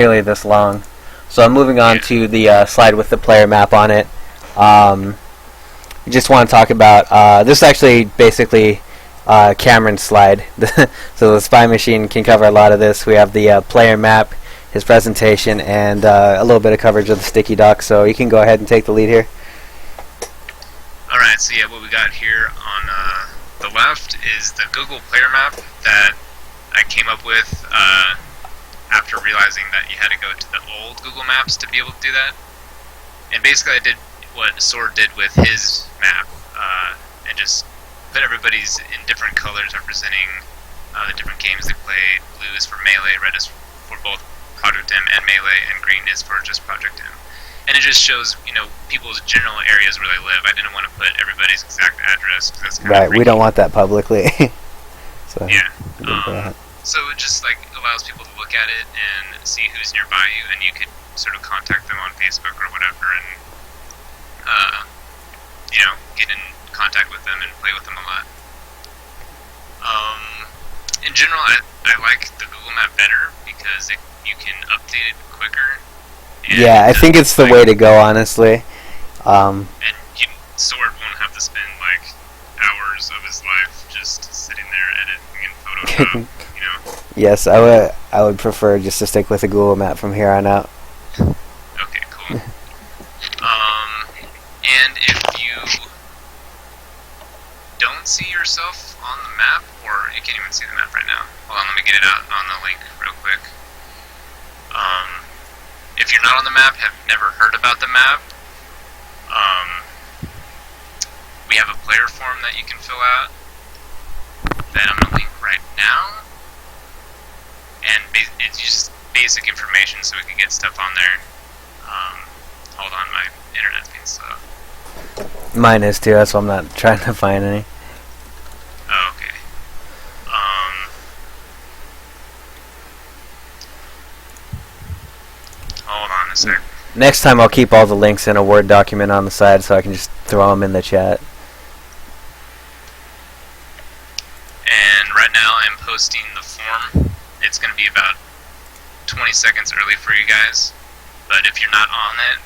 nearly this long. So I'm moving on to the slide with the player map on it. Just want to talk about this is actually basically Cameron's slide. So the spy machine can cover a lot of this. We have the player map, his presentation, and a little bit of coverage of the sticky doc. So you can go ahead and take the lead here. Alright, so what we got here on the left is the Google player map that I came up with after realizing that you had to go to the old Google Maps to be able to do that. And basically I did what Sword did with his map, and just put everybody's in different colors representing the different games they played. Blue is for Melee, red is for both Project M and Melee, and green is for just Project M. And it just shows, people's general areas where they live. I didn't want to put everybody's exact address, because that's kind of Right, we don't want that publicly. So yeah. So it just allows people to look at it and see who's nearby you, and you could sort of contact them on Facebook or whatever, and get in contact with them and play with them a lot. In general, I like the Google Map better because you can update it quicker. Yeah, I think it's the way to go, honestly. And Sword won't have to spend hours of his life just sitting there editing in Photoshop. Yes, I would prefer just to stick with the Google Map from here on out. Okay, cool. And if you don't see yourself on the map, or you can't even see the map right now. Hold on, let me get it out on the link real quick. If you're not on the map, have never heard about the map, we have a player form that you can fill out that I'm going to link right now. And it's just basic information so we can get stuff on there. Hold on, my internet's being slow. Mine is too, that's why I'm not trying to find any. Oh, okay. Hold on a sec. Next time I'll keep all the links in a Word document on the side so I can just throw them in the chat. And right now I'm posting the form. It's going to be about 20 seconds early for you guys. But if you're not on it,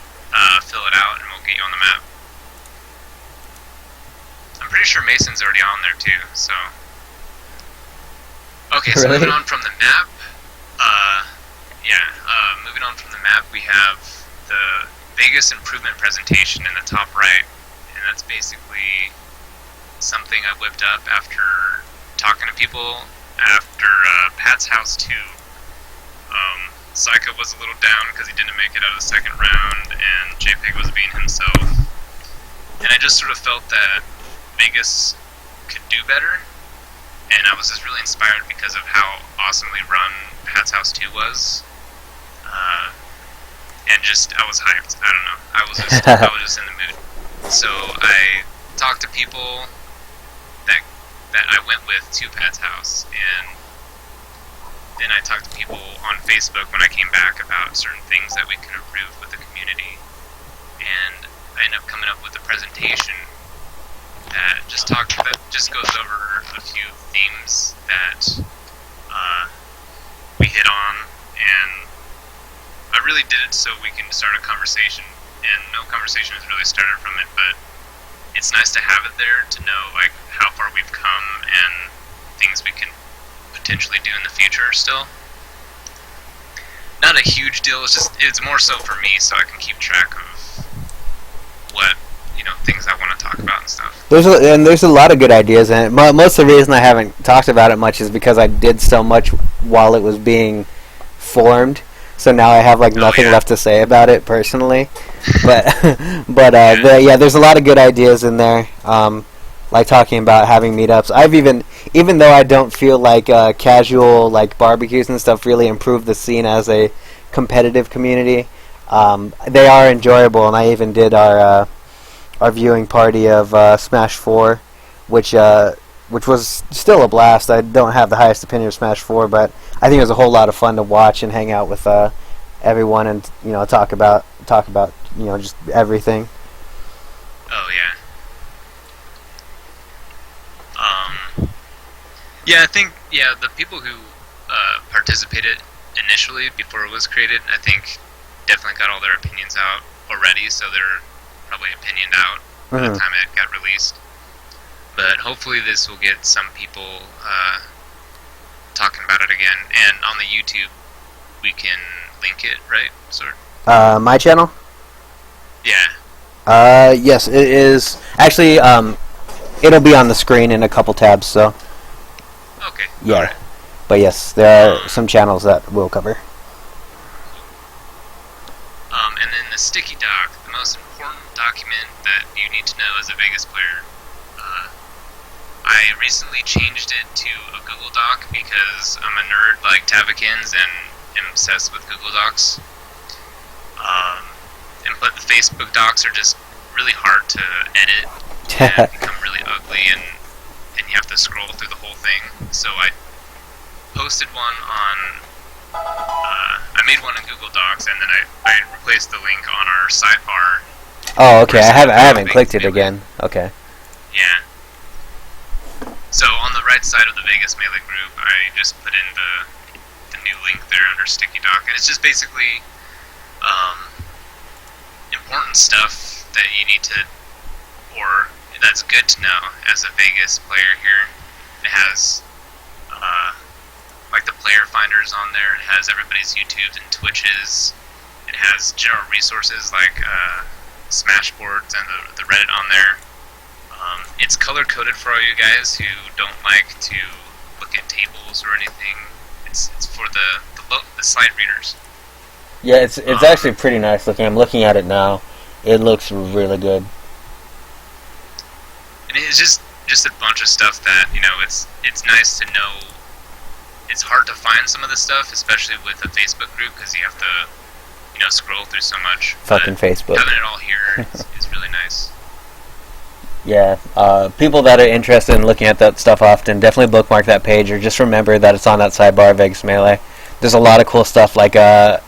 fill it out and we'll get you on the map. I'm pretty sure Mason's already on there too, so... Okay, so Really? moving on from the map, moving on from the map, we have the Vegas improvement presentation in the top right, and that's basically something I whipped up after talking to people after Pat's House 2. Psycho was a little down because he didn't make it out of the second round, and JPEG was being himself. And I just sort of felt that Vegas could do better, and I was just really inspired because of how awesomely run Pat's House 2 was. And I was hyped. I don't know. I was just in the mood. So I talked to people that I went with to Pat's House, and then I talked to people on Facebook when I came back about certain things that we could improve with the community, and I ended up coming up with a presentation that just goes over a few themes that we hit on, and I really did it so we can start a conversation, and no conversation has really started from it, but it's nice to have it there to know how far we've come and things we can potentially do in the future still. Not a huge deal, it's more so for me so I can keep track of what things I want to talk about and stuff. There's a lot of good ideas in it. Most of the reason I haven't talked about it much is because I did so much while it was being formed. So now I have nothing left to say about it personally. But there's a lot of good ideas in there. Like talking about having meetups. I've even though I don't feel like casual barbecues and stuff really improve the scene as a competitive community, they are enjoyable, and I even did our viewing party of Smash 4, which was still a blast. I don't have the highest opinion of Smash 4, but I think it was a whole lot of fun to watch and hang out with everyone and talk about just everything. Oh yeah. Yeah, I think the people who participated initially before it was created. I think definitely got all their opinions out already, so they're probably opinioned out by the time it got released. But hopefully this will get some people talking about it again. And on the YouTube, we can link it, right? My channel? Yeah. Yes, it is. Actually, it'll be on the screen in a couple tabs, so. Okay. Yeah. Right. But yes, there are some channels that we'll cover. And then the sticky doc, the most important document that you need to know as a Vegas player. I recently changed it to a Google Doc because I'm a nerd like Tavakins and am obsessed with Google Docs. But the Facebook docs are just really hard to edit and become really ugly, and you have to scroll through the whole thing. So I posted one on. I made one in Google Docs, and then I replaced the link on our sidebar. Oh, okay. I haven't clicked it again. Okay. Yeah. So on the right side of the Vegas Melee group, I just put in the new link there under Sticky Doc, and it's just basically important stuff that you need to, or that's good to know as a Vegas player here. It has like the player finders on there. It has everybody's YouTubes and Twitches. It has general resources like Smashboards and the Reddit on there. It's color-coded for all you guys who don't like to look at tables or anything. It's for the sight readers. Yeah, it's actually pretty nice looking. I'm looking at it now. It looks really good. And it's just a bunch of stuff that, it's nice to know. It's hard to find some of the stuff, especially with a Facebook group, because you have to, scroll through so much. Fucking Facebook. Having it all here is really nice. Yeah, people that are interested in looking at that stuff often, definitely bookmark that page, or just remember that it's on that sidebar, Vegas Melee. There's a lot of cool stuff like that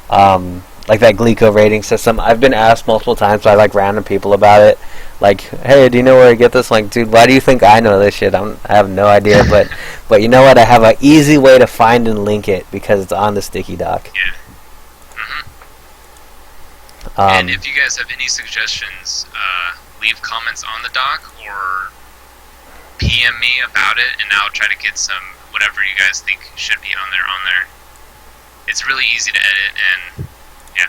Glico rating system. I've been asked multiple times by random people about it. Like, hey, do you know where I get this? Like, dude, why do you think I know this shit? I have no idea, but you know what? I have an easy way to find and link it because it's on the Sticky Doc. Yeah. And if you guys have any suggestions, leave comments on the doc or PM me about it, and I'll try to get some whatever you guys think should be on there. It's really easy to edit, and yeah.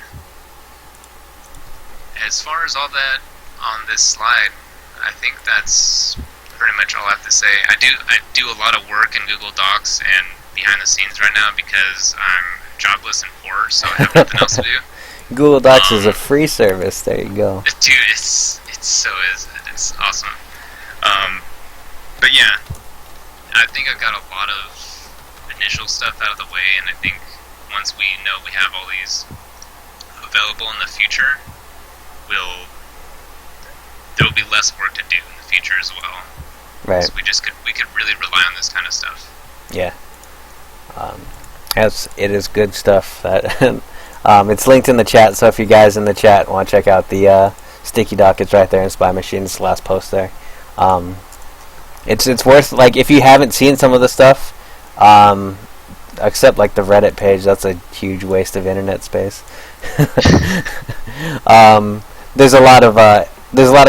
As far as all that on this slide, I think that's pretty much all I have to say. I do a lot of work in Google Docs and behind the scenes right now because I'm jobless and poor, so I have nothing else to do. Google Docs is a free service. There you go. Dude, it's awesome. But yeah, I think I got a lot of initial stuff out of the way, and I think once we know we have all these available in the future, there will be less work to do in the future as well. Right. So we could really rely on this kind of stuff. Yeah. It is good stuff. That it's linked in the chat, so if you guys in the chat want to check out the Sticky Doc, it's right there in Spy Machine. It's the last post there. It's worth, if you haven't seen some of the stuff, except the Reddit page, that's a huge waste of internet space. There's a lot of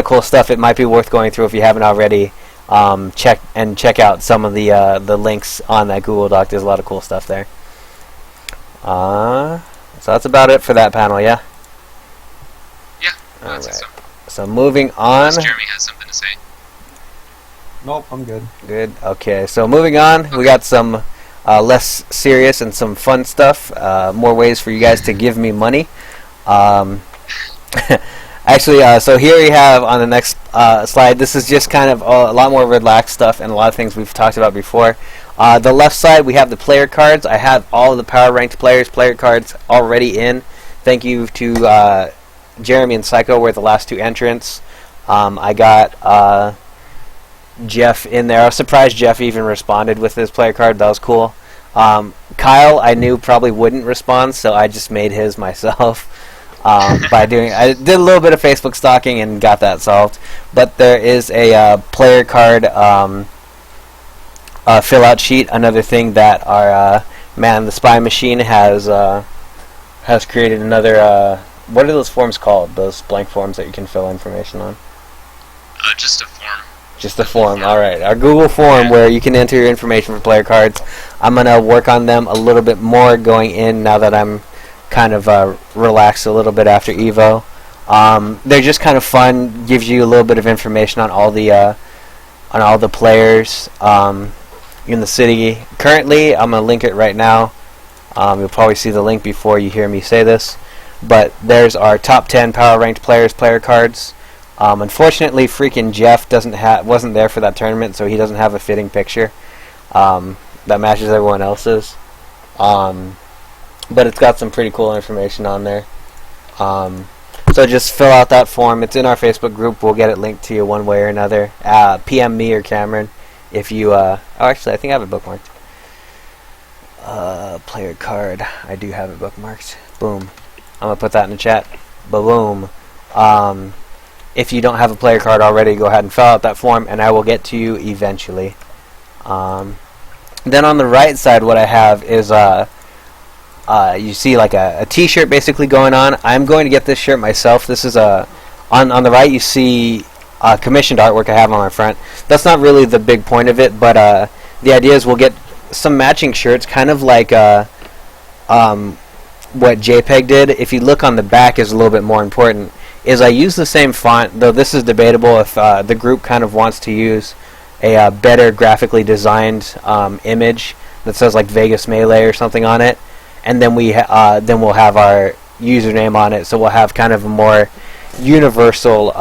cool stuff. It might be worth going through if you haven't already. Check out some of the links on that Google Doc. There's a lot of cool stuff there. So that's about it for that panel, yeah? Yeah, all right. so. So moving on. Unless Jeremy has something to say. Nope, I'm good. Good. Okay, so moving on, we got some less serious and some fun stuff. More ways for you guys to give me money. Actually, so here we have on the next slide, this is just kind of a lot more relaxed stuff and a lot of things we've talked about before. The left side, we have the player cards. I have all of the power ranked players' player cards already in. Thank you to Jeremy and Psycho were the last two entrants. I got Jeff in there. I was surprised Jeff even responded with his player card. That was cool. Kyle, I knew probably wouldn't respond, so I just made his myself. I did a little bit of Facebook stalking and got that solved. But there is a player card fill-out sheet. Another thing that our man, the Spy Machine has created another. What are those forms called? Those blank forms that you can fill information on. Just a form. Just a form. All right, our Google form where you can enter your information for player cards. I'm gonna work on them a little bit more going in now that I'm kind of relaxed a little bit after Evo. They're just kind of fun. Gives you a little bit of information on all the players in the city. Currently, I'm gonna link it right now. You'll probably see the link before you hear me say this. But there's our top 10 power ranked players player cards. Unfortunately, freaking Jeff wasn't there for that tournament, so he doesn't have a fitting picture that matches everyone else's. But it's got some pretty cool information on there. So just fill out that form. It's in our Facebook group. We'll get it linked to you one way or another. PM me or Cameron if you... oh, actually, I think I have it bookmarked. Player card. I do have it bookmarked. Boom. I'm going to put that in the chat. Boom. If you don't have a player card already, go ahead and fill out that form, and I will get to you eventually. Then on the right side, what I have is... you see like a t-shirt basically going on. I'm going to get this shirt myself. This is on the right you see commissioned artwork I have on my front. That's not really the big point of it, but the idea is we'll get some matching shirts, kind of like what JPEG did. If you look on the back is a little bit more important. Is I use the same font, though this is debatable if the group kind of wants to use a better graphically designed image that says like Vegas Melee or something on it. And then we'll have our username on it, so we'll have kind of a more universal,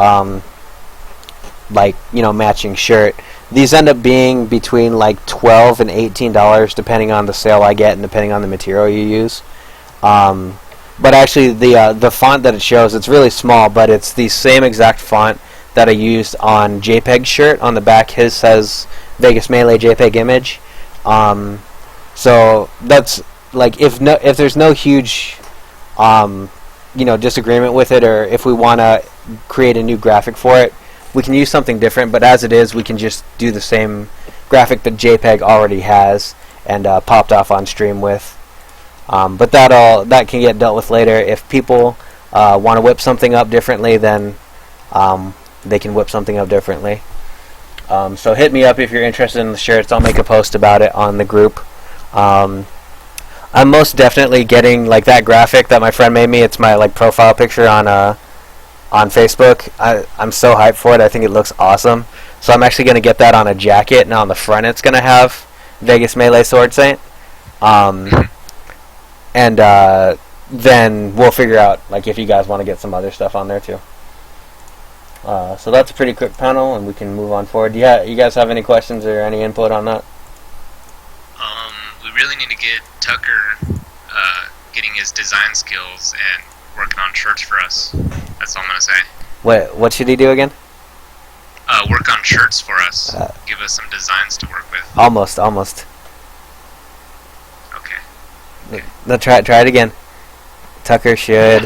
matching shirt. These end up being between like $12 and $18, depending on the sale I get and depending on the material you use. But actually, the font that it shows, it's really small, but it's the same exact font that I used on JPEG's shirt. On the back, his says Vegas Melee JPEG image. So that's... like if there's no huge disagreement with it, or if we want to create a new graphic for it, we can use something different, but as it is we can just do the same graphic that JPEG already has and popped off on stream with. But that can get dealt with later. If people want to whip something up differently, then they can whip something up differently. So hit me up if you're interested in the shirts. I'll make a post about it on the group. I'm most definitely getting like that graphic that my friend made me. It's my like profile picture on Facebook. I'm so hyped for it. I think it looks awesome. So I'm actually gonna get that on a jacket, and on the front it's gonna have Vegas Melee Sword Saint. And then we'll figure out like if you guys want to get some other stuff on there too. So that's a pretty quick panel, and we can move on forward. Yeah, you guys have any questions or any input on that? We really need to get Tucker getting his design skills and working on shirts for us. That's all I'm gonna say. What should he do again? Work on shirts for us. Give us some designs to work with. Almost. Okay. No, try it again. Tucker should.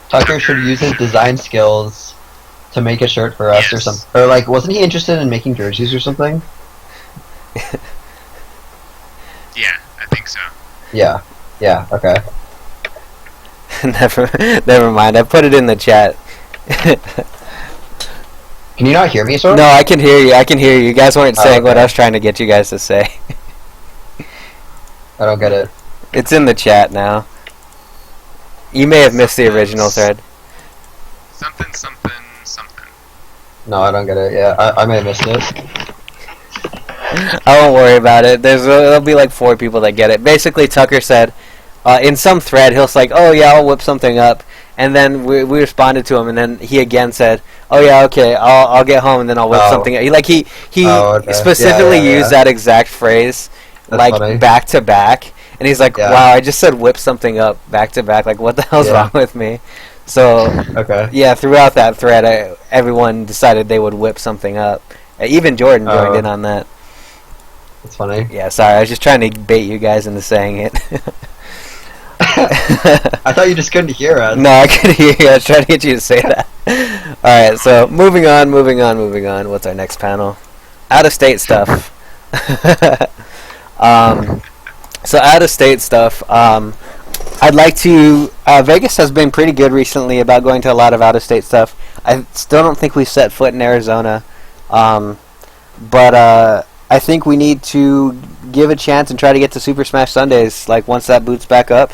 Tucker should use his design skills to make a shirt for us, or something. Or like, wasn't he interested in making jerseys or something? Yeah, I think so. Yeah, okay. Never mind. I put it in the chat. Can you not hear me, sir? No, I can hear you. You guys weren't saying what I was trying to get you guys to say. I don't get it. It's in the chat now. You may have missed the original thread. Something. No, I don't get it. Yeah, I may have missed it. I won't worry about it. There'll be like 4 people that get it. Basically, Tucker said, in some thread, he'll say, "Oh yeah, I'll whip something up," and then we responded to him, and then he again said, "Oh yeah, okay, I'll get home and then I'll whip something up." He specifically used that exact phrase. That's like funny. back to back, and he's like, "Wow, I just said whip something up back to back. Like, what the hell's wrong with me?" So, okay. Yeah, throughout that thread, everyone decided they would whip something up. Even Jordan joined in on that. That's funny. Yeah, sorry, I was just trying to bait you guys into saying it. I thought you just couldn't hear us. No, I could hear you. I was trying to get you to say that. Alright, so moving on. What's our next panel? Out-of-state stuff. So out of state stuff. I'd like to. Vegas has been pretty good recently about going to a lot of out of state stuff. I still don't think we set foot in Arizona, but I think we need to give a chance and try to get to Super Smash Sundays. Like once that boots back up,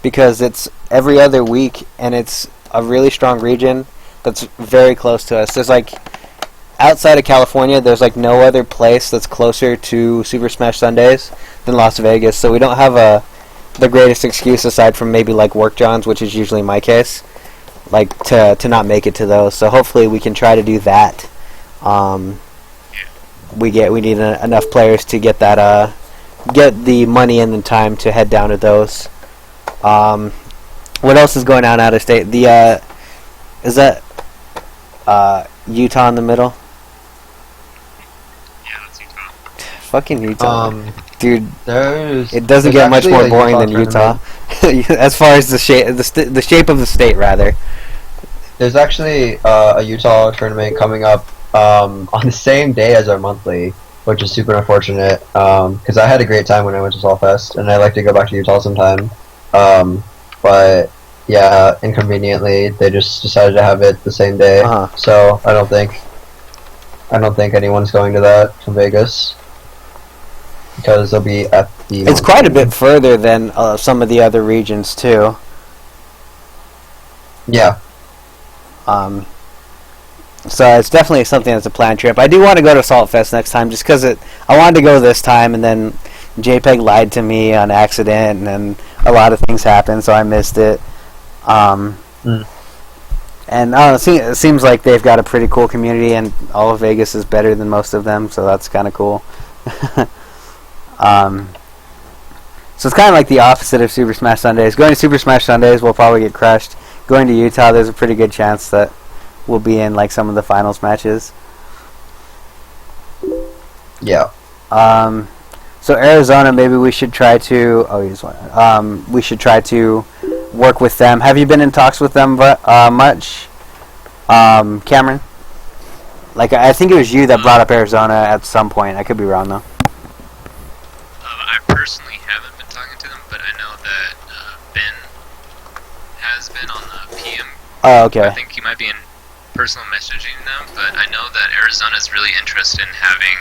because it's every other week and it's a really strong region that's very close to us. There's like outside of California, there's like no other place that's closer to Super Smash Sundays than Las Vegas. So we don't have the greatest excuse aside from maybe like work jobs, which is usually my case, like to not make it to those. So hopefully we can try to do that. We need enough players to get that get the money and the time to head down to those. What else is going on out of state? Is that Utah in the middle? Yeah, that's Utah. Fucking Utah, dude. It doesn't there's get much actually more a boring than Utah Utah, as far as the shape of the state, rather. There's actually a Utah tournament coming up on the same day as our monthly, which is super unfortunate because I had a great time when I went to Solfest, and I'd like to go back to Utah sometime. But yeah, inconveniently, they just decided to have it the same day. So I don't think anyone's going to that from Vegas because they'll be at the. It's quite a bit further than some of the other regions too. Yeah. So it's definitely something that's a planned trip. I do want to go to Salt Fest next time, just because I wanted to go this time, and then JPEG lied to me on accident, and a lot of things happened, so I missed it. And I don't know, it seems like they've got a pretty cool community, and all of Vegas is better than most of them, so that's kind of cool. So it's kind of like the opposite of Super Smash Sundays. Going to Super Smash Sundays, we'll probably get crushed. Going to Utah, there's a pretty good chance that we'll be in like some of the finals matches. Yeah. So Arizona, maybe we should try to. Oh, here's one. We should try to work with them. Have you been in talks with them much, Cameron? Like, I think it was you that brought up Arizona at some point. I could be wrong though. I personally haven't been talking to them, but I know that Ben has been on the PM. Oh, okay. I think he might be in personal messaging them, but I know that Arizona is really interested in having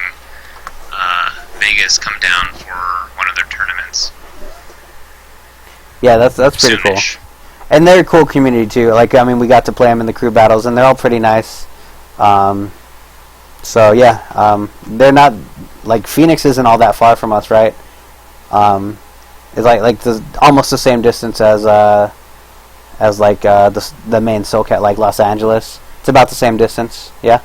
Vegas come down for one of their tournaments. Yeah, that's pretty Soonish. cool. And they're a cool community too. Like, I mean, we got to play them in the crew battles, and they're all pretty nice. So yeah, they're not like Phoenix isn't all that far from us, right? It's like almost the same distance as like the main SoCal, like Los Angeles. It's about the same distance, yeah.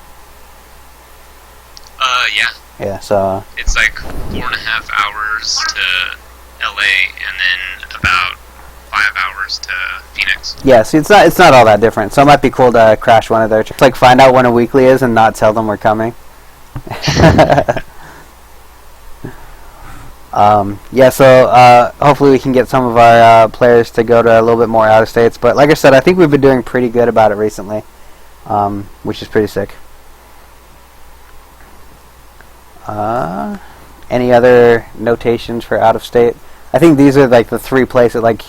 Yeah. Yeah, so It's like 4.5 hours to LA, and then about 5 hours to Phoenix. yeah, see, it's not all that different. So it might be cool to crash one of their trips. Like, find out when a weekly is and not tell them we're coming. Yeah, so hopefully we can get some of our players to go to a little bit more out of states. But like I said, I think we've been doing pretty good about it recently, which is pretty sick. Any other notations for out of state? I think these are like the three places. Like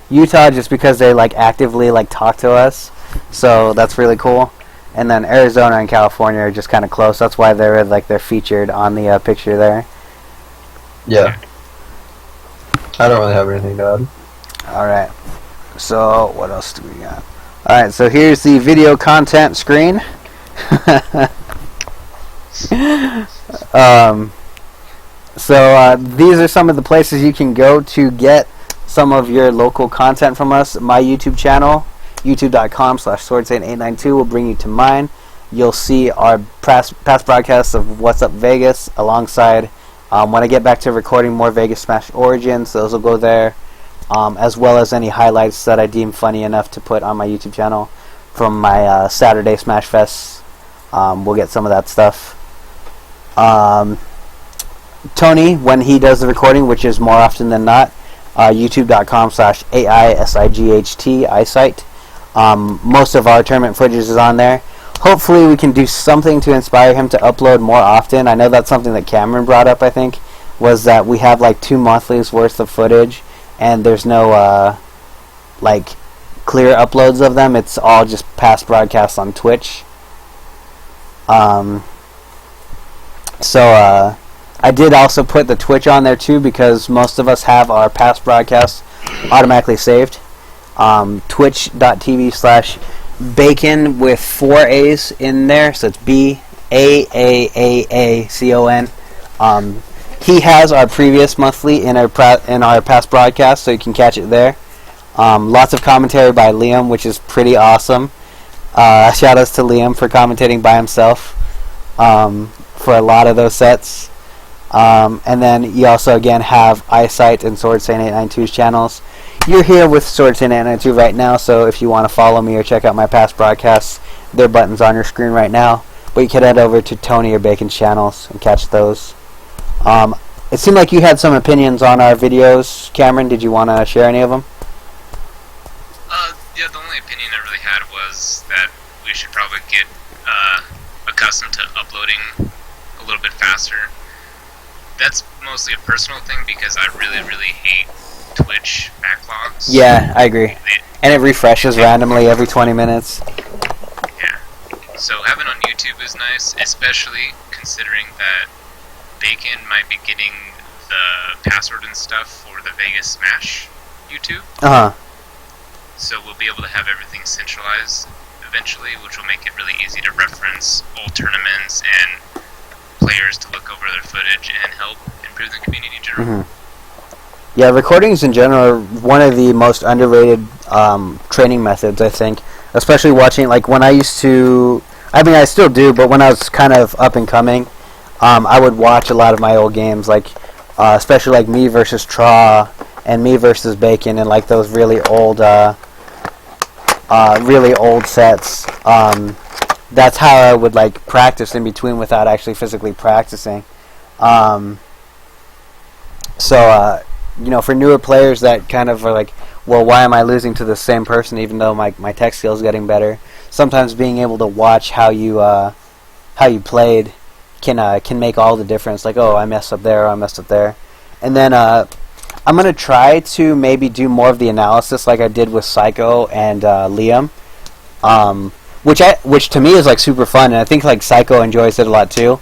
Utah, just because they like actively like talk to us, so that's really cool. And then Arizona and California are just kind of close. That's why they're featured on the picture there. Yeah. I don't really have anything to add. Alright, so what else do we got? Alright, so here's the video content screen. So these are some of the places you can go to get some of your local content from us. My YouTube channel, youtube.com/swordsaint892 will bring you to mine. You'll see our past broadcasts of What's Up Vegas alongside when I get back to recording more Vegas Smash Origins, those will go there, as well as any highlights that I deem funny enough to put on my YouTube channel from my Saturday Smash Fest. We'll get some of that stuff. Tony, when he does the recording, which is more often than not, youtube.com/AISIGHT, eyesight. Most of our tournament footage is on there. hopefully we can do something to inspire him to upload more often. I know that's something that Cameron brought up, I think, was that we have like 2 monthlies worth of footage, and there's no like clear uploads of them. It's all just past broadcasts on Twitch. So I did also put the Twitch on there too, because most of us have our past broadcasts automatically saved. Twitch.tv/bacon with 4 A's in there, so it's BAAAACON. He has our previous monthly in our past broadcast, so you can catch it there. Lots of commentary by Liam, which is pretty awesome. Shout outs to Liam for commentating by himself for a lot of those sets. And then you also again have Eyesight and Sword Saint 892's channels. You're here with Sword Saint 892 right now, so if you want to follow me or check out my past broadcasts, there are buttons on your screen right now. But you can head over to Tony or Bacon's channels and catch those. It seemed like you had some opinions on our videos. Cameron, did you want to share any of them? Yeah, the only opinion I really had was that we should probably get accustomed to uploading a little bit faster. That's mostly a personal thing because I really, really hate Twitch backlogs. Yeah, I agree. And it refreshes randomly every 20 minutes. Yeah. So having on YouTube is nice, especially considering that Bacon might be getting the password and stuff for the Vegas Smash YouTube. Uh-huh. So we'll be able to have everything centralized eventually, which will make it really easy to reference old tournaments and players to look over their footage and help improve the community in general. Mm-hmm. Yeah, recordings in general are one of the most underrated training methods, I think. Especially watching, like when I used to, I mean I still do, but when I was kind of up and coming, I would watch a lot of my old games, like especially like me versus Traw and me versus Bacon, and like those really old sets. That's how I would like practice in between without actually physically practicing. You know, for newer players that kind of are like, well, why am I losing to the same person even though my tech skill is getting better? Sometimes being able to watch how you played can make all the difference. Like, oh, I messed up there, or I messed up there. And then I'm going to try to maybe do more of the analysis like I did with Psycho and Liam. Which to me is like super fun, and I think like Psycho enjoys it a lot too.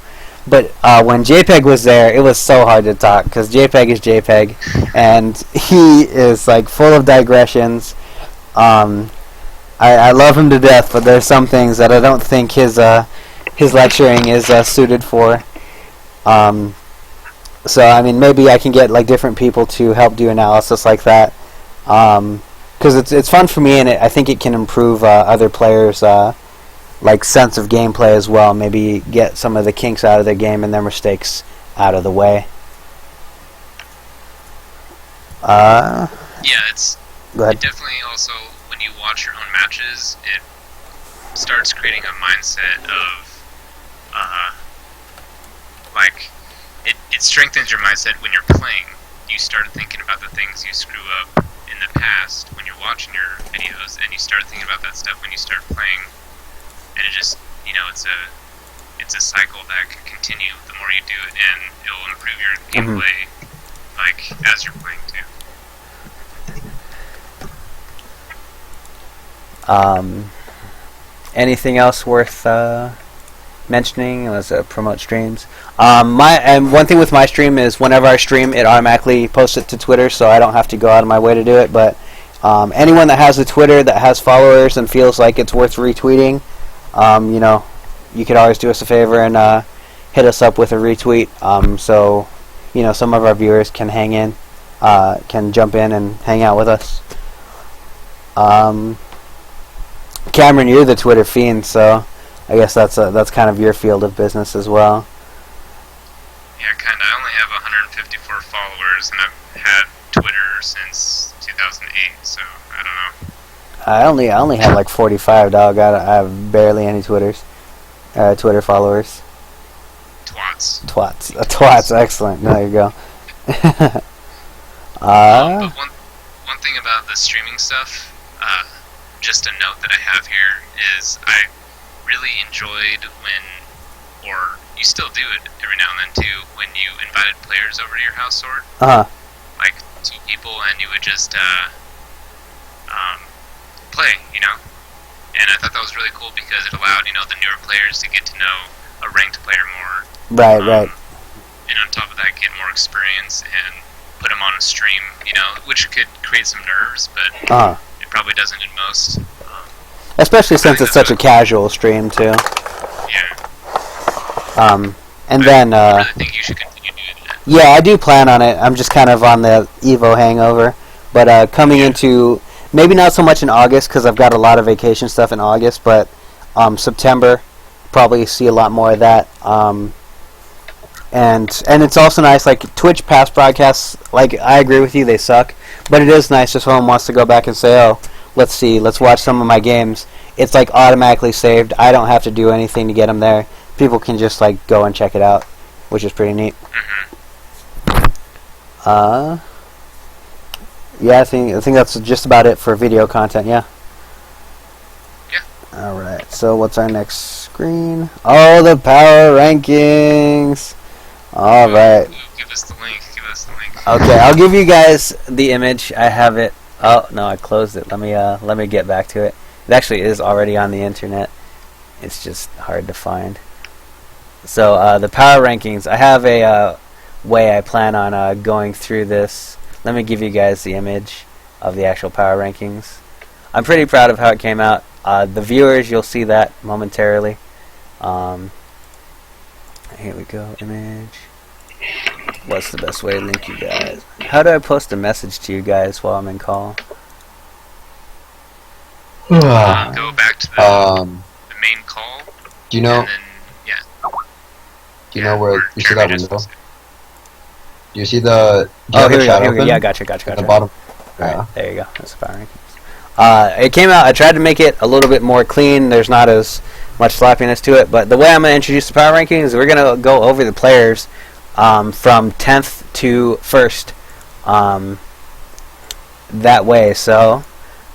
But when JPEG was there, it was so hard to talk because JPEG is JPEG, and he is like full of digressions. I love him to death, but there's some things that I don't think his lecturing is suited for. So I mean, maybe I can get like different people to help do analysis like that. Because it's fun for me, and I think it can improve other players' like sense of gameplay as well. Maybe get some of the kinks out of their game and their mistakes out of the way. Yeah, it's Go ahead. it definitely also, when you watch your own matches, it starts creating a mindset of like it strengthens your mindset when you're playing. You start thinking about the things you screw up in the past when you're watching your videos, and you start thinking about that stuff when you start playing, and it just, you know, it's a cycle that can continue the more you do it, and it'll improve your gameplay like as you're playing too. Anything else worth mentioning as promote streams? And one thing with my stream is whenever I stream, it automatically posts it to Twitter, so I don't have to go out of my way to do it. But anyone that has a Twitter that has followers and feels like it's worth retweeting, you know, you could always do us a favor and hit us up with a retweet, so you know some of our viewers can can jump in and hang out with us. Cameron, you're the Twitter fiend, so I guess that's kind of your field of business as well. Yeah, kinda. I only have 154 followers, and I've had Twitter since 2008, so I don't know. I only have like 45, dog. I have barely any Twitter followers. Twats. Excellent. There you go. But one thing about the streaming stuff, just a note that I have here is really enjoyed when, or you still do it every now and then too, when you invited players over to your house, Sword. Like 2 people, and you would just play, And I thought that was really cool because it allowed, the newer players to get to know a ranked player more. Right. And on top of that, get more experience and put them on a stream, which could create some nerves, but it probably doesn't in most. Especially since it's such a casual stream too. Yeah. And then I really think you should continue doing that. yeah, I do plan on it. I'm just kind of on the Evo hangover, but coming into maybe not so much in August because I've got a lot of vacation stuff in August, but September probably see a lot more of that. And it's also nice, like Twitch past broadcasts. Like I agree with you, they suck, but it is nice if someone wants to go back and say, "Oh, let's watch some of my games." It's like automatically saved. I don't have to do anything to get them there. People can just like go and check it out, which is pretty neat. Yeah, I think that's just about it for video content. Yeah. All right. So what's our next screen? Oh, the power rankings. All right. Give us the link. Okay, I'll give you guys the image. I have it. Oh no, I closed it. Let me get back to it. It actually is already on the internet. It's just hard to find. So the power rankings. I have a way I plan on going through this. Let me give you guys the image of the actual power rankings. I'm pretty proud of how it came out. The viewers, you'll see that momentarily. Here we go, image. What's the best way to link you guys? How do I post a message to you guys while I'm in call? Go back to the main call. Do you know? And then, Do you know where you see Jeremy that just window? posted. Do you see the? Do you Oh, have here the we go. chat Here we go. open? Yeah, gotcha. At the bottom. Alright, there you go. That's the power rankings. It came out. I tried to make it a little bit more clean. There's not as much sloppiness to it. But the way I'm going to introduce the power rankings is we're going to go over the players from 10th to 1st. That way. So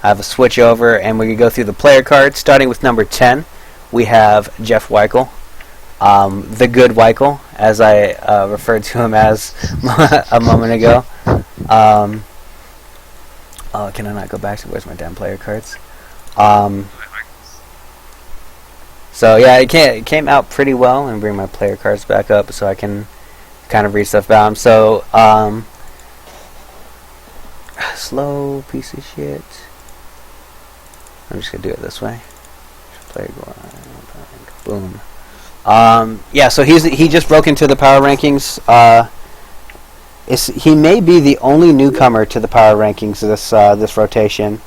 I have a switch over, and we can go through the player cards. Starting with number 10, we have Jeff Weichel. The good Weichel, as I referred to him as a moment ago. Oh, can I not go back to where's my damn player cards? So yeah, it came out pretty well, and bring my player cards back up so I can kind of read stuff about him. So slow piece of shit. I'm just gonna do it this way. Player boom. Yeah, so he just broke into the power rankings. He may be the only newcomer to the power rankings this rotation.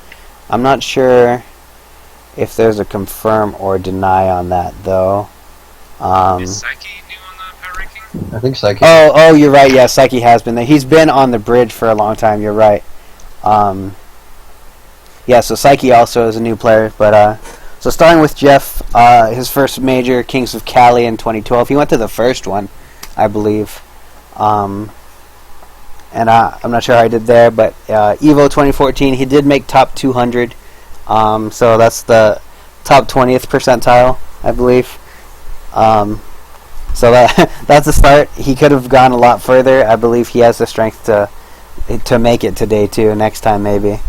I'm not sure if there's a confirm or deny on that though. Is Psyche new on the power ranking? I think Psyche. Oh, you're right. Yeah, Psyche has been there. He's been on the bridge for a long time. You're right. Yeah, so Psyche also is a new player, but so starting with Jeff, his first major, Kings of Cali in 2012. He went to the first one, I believe. And I'm not sure how I did there, but Evo 2014, he did make top 200. So that's the top 20th percentile, I believe. So that's a start. He could have gone a lot further. I believe he has the strength to make it to day 2 next time maybe.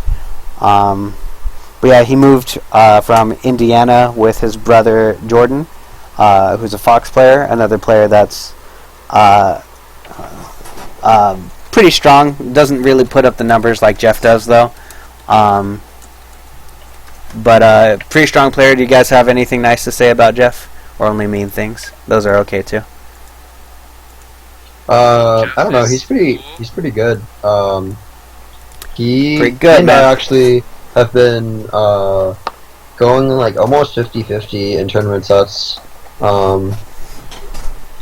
But yeah, he moved from Indiana with his brother Jordan, who's a Fox player, another player that's pretty strong. Doesn't really put up the numbers like Jeff does, though. But pretty strong player. Do you guys have anything nice to say about Jeff, or only mean things? Those are okay too. I don't know. He's pretty good. He Pretty good, and man. I actually have been going like almost 50-50 in tournament sets.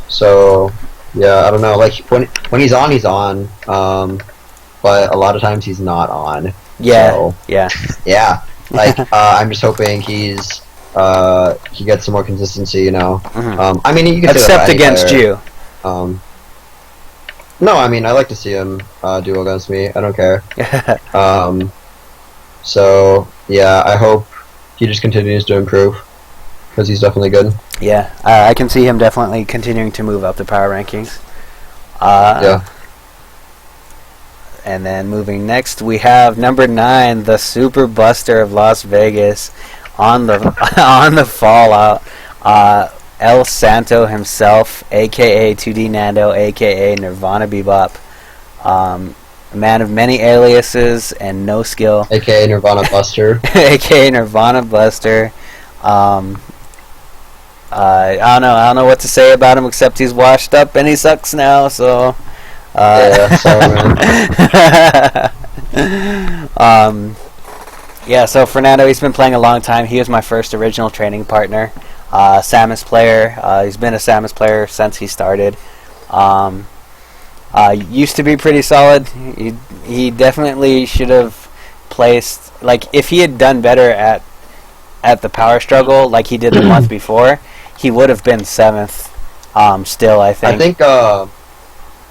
So yeah, I don't know. Like when he's on, he's on. But a lot of times he's not on. Yeah, So, yeah. yeah. Like I'm just hoping he gets some more consistency. You know. Mhm. I mean, you can say that Except about any against player. you. No, I mean, I like to see him do against me. I don't care. So, yeah, I hope he just continues to improve. because he's definitely good. Yeah, I can see him definitely continuing to move up the power rankings. Yeah. And then moving next, we have number 9, the Super Buster of Las Vegas, on the on the fallout. El Santo himself, aka 2D Nando, aka Nirvana Bebop, a man of many aliases and no skill, AKA Nirvana Buster. aka Nirvana Buster. I don't know what to say about him except he's washed up and he sucks now. So. Yeah, sorry, man. Yeah, so Fernando, he's been playing a long time. He was my first original training partner. Samus player. He's been a Samus player since he started. Used to be pretty solid. He definitely should have placed, like, if he had done better at the power struggle like he did the month before, he would have been 7th. Still, I think.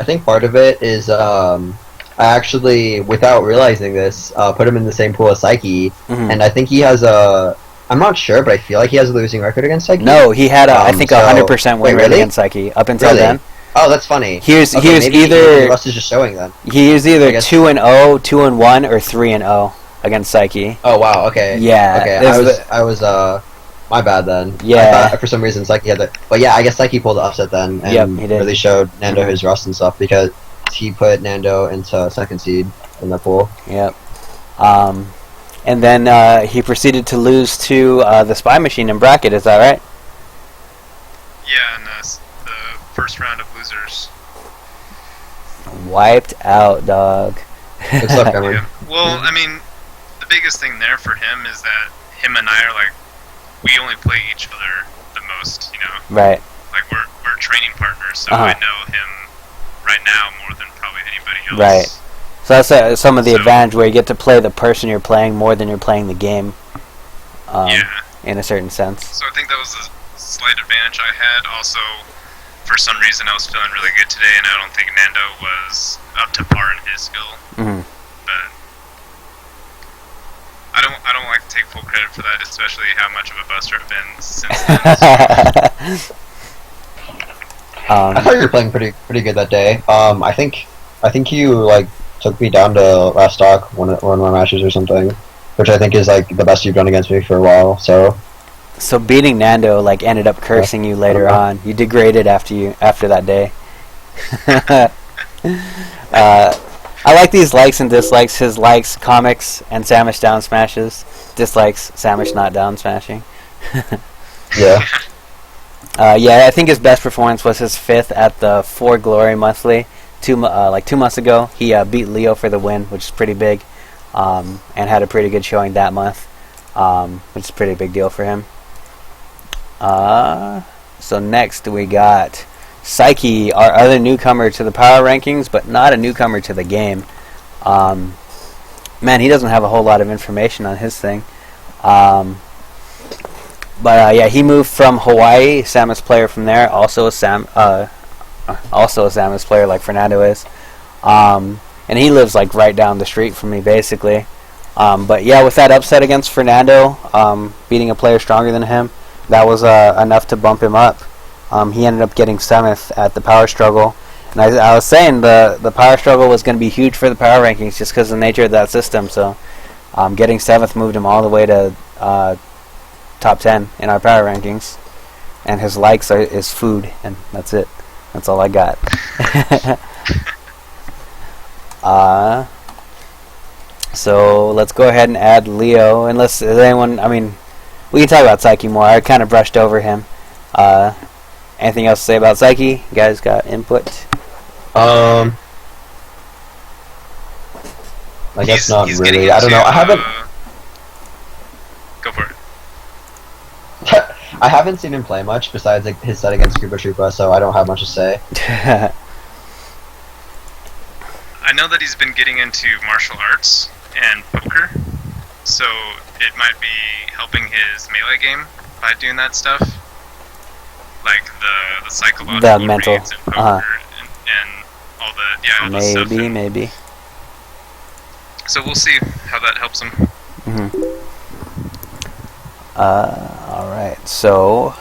I think part of it is I actually, without realizing this, put him in the same pool as Psyche, and I think he has I'm not sure, but I feel like he has a losing record against Psyche. No, he had I think 100% win rate against Psyche up until then. Oh, that's funny. He was maybe either Rust is just showing then. He was either 2-0, 2-1, or 3-0 against Psyche. Oh wow, okay. Yeah. Okay, I was my bad then. Yeah. I thought for some reason Psyche had that, but yeah, I guess Psyche pulled the upset then, and Yep, he did. really showed Nando his rust and stuff because he put Nando into 2nd seed in the pool. Yep. And then he proceeded to lose to the Spy Machine in bracket. Is that right? Yeah, and the first round of losers. Wiped out, dog. Good stuff, Cameron. Yeah. Well, I mean, the biggest thing there for him is that him and I are like, we only play each other the most, you know. Right. Like we're training partners, so I know him right now more than probably anybody else. Right. So that's some of the advantage where you get to play the person you're playing more than you're playing the game. Yeah. In a certain sense. So I think that was a slight advantage I had. Also, for some reason, I was feeling really good today, and I don't think Nando was up to par in his skill. Mm-hmm. But I don't like to take full credit for that, especially how much of a buster I've been since then. So. I thought you were playing pretty good that day. I think you like took me down to last stock one of my matches or something, which I think is like the best you've done against me for a while. So beating Nando like ended up cursing you later on. You degraded after that day. I like these likes and dislikes. His likes, comics, and Samish down smashes. Dislikes, Samish not down smashing. yeah. Yeah, I think his best performance was his 5th at the 4 Glory Monthly, 2 months ago. He beat Leo for the win, which is pretty big, and had a pretty good showing that month, which is a pretty big deal for him. So next we got Psyche, our other newcomer to the power rankings, but not a newcomer to the game. Man, he doesn't have a whole lot of information on his thing. But yeah, he moved from Hawaii, Samus player from there, also a Samus player like Fernando is. And he lives like right down the street from me, basically. But yeah, with that upset against Fernando, beating a player stronger than him, that was enough to bump him up. He ended up getting 7th at the power struggle. And I was saying the power struggle was going to be huge for the power rankings just because of the nature of that system. So getting 7th moved him all the way to top 10 in our power rankings. And his likes is food, and that's it. That's all I got. So let's go ahead and add Leo. Unless there's anyone, I mean, we can talk about Psyche more. I kind of brushed over him. Anything else to say about Psyche? You guys got input? I guess not really. I don't know. I haven't. Go for it. I haven't seen him play much besides like his set against Koopa Troopa, so I don't have much to say. I know that he's been getting into martial arts and poker, so it might be helping his melee game by doing that stuff, like the psychological mental, reads and poker and all the all the stuff. Maybe. So we'll see how that helps him. Mm-hmm. Alright, so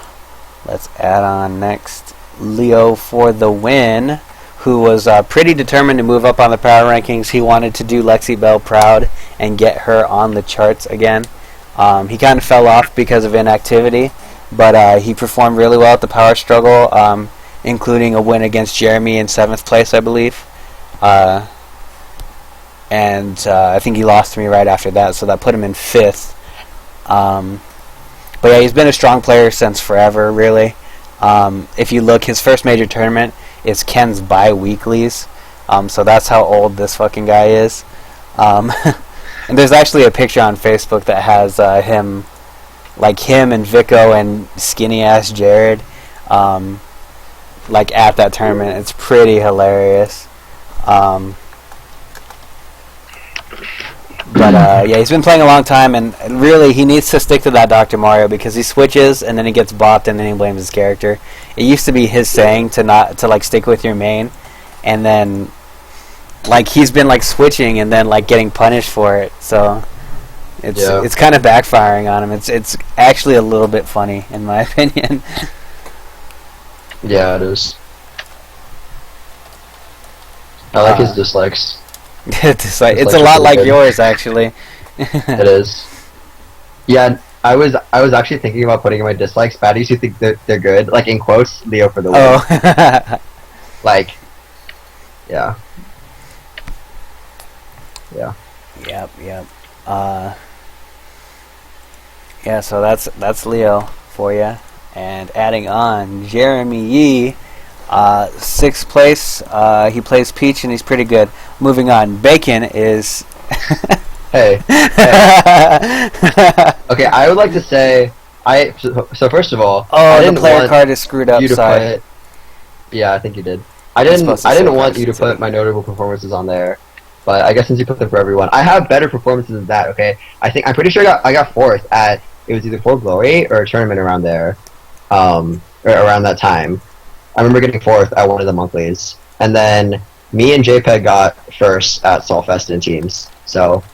let's add on next Leo for the win, who was pretty determined to move up on the power rankings. He wanted to do Lexi Bell proud and get her on the charts again. He kind of fell off because of inactivity, but he performed really well at the power struggle, including a win against Jeremy in 7th place, I believe. And I think he lost to me right after that, so that put him in 5th. But yeah, he's been a strong player since forever, really. If you look, his first major tournament is Ken's bi-weeklies, so that's how old this fucking guy is. And there's actually a picture on Facebook that has him and Vico and skinny-ass Jared, at that tournament. It's pretty hilarious. But yeah, he's been playing a long time, and really he needs to stick to that Dr. Mario because he switches and then he gets bopped and then he blames his character. It used to be his saying to stick with your main, and then he's been switching and then getting punished for it. So it's kind of backfiring on him. It's actually a little bit funny in my opinion. Yeah, it is. I like his dislikes. It's a lot like yours, actually. It is. Yeah, I was actually thinking about putting in my dislikes. Baddies who think they're good, in quotes, Leo for the win. Oh. Yeah. Yeah. Yep. Yeah, so that's Leo for you. And adding on, Jeremy Yee, 6th place. He plays Peach and he's pretty good. Moving on, Bacon is... Hey. Okay, I would like to say... So first of all... Oh, the player card is screwed up, sorry. Yeah, I think you did. I didn't want you to put my notable performances on there. But I guess since you put them for everyone... I have better performances than that, okay? I'm pretty sure I got 4th at... It was either 4 Glory or a tournament around there. Or around that time. I remember getting 4th at one of the monthlies. And then me and JPEG got 1st at Solfest in teams. So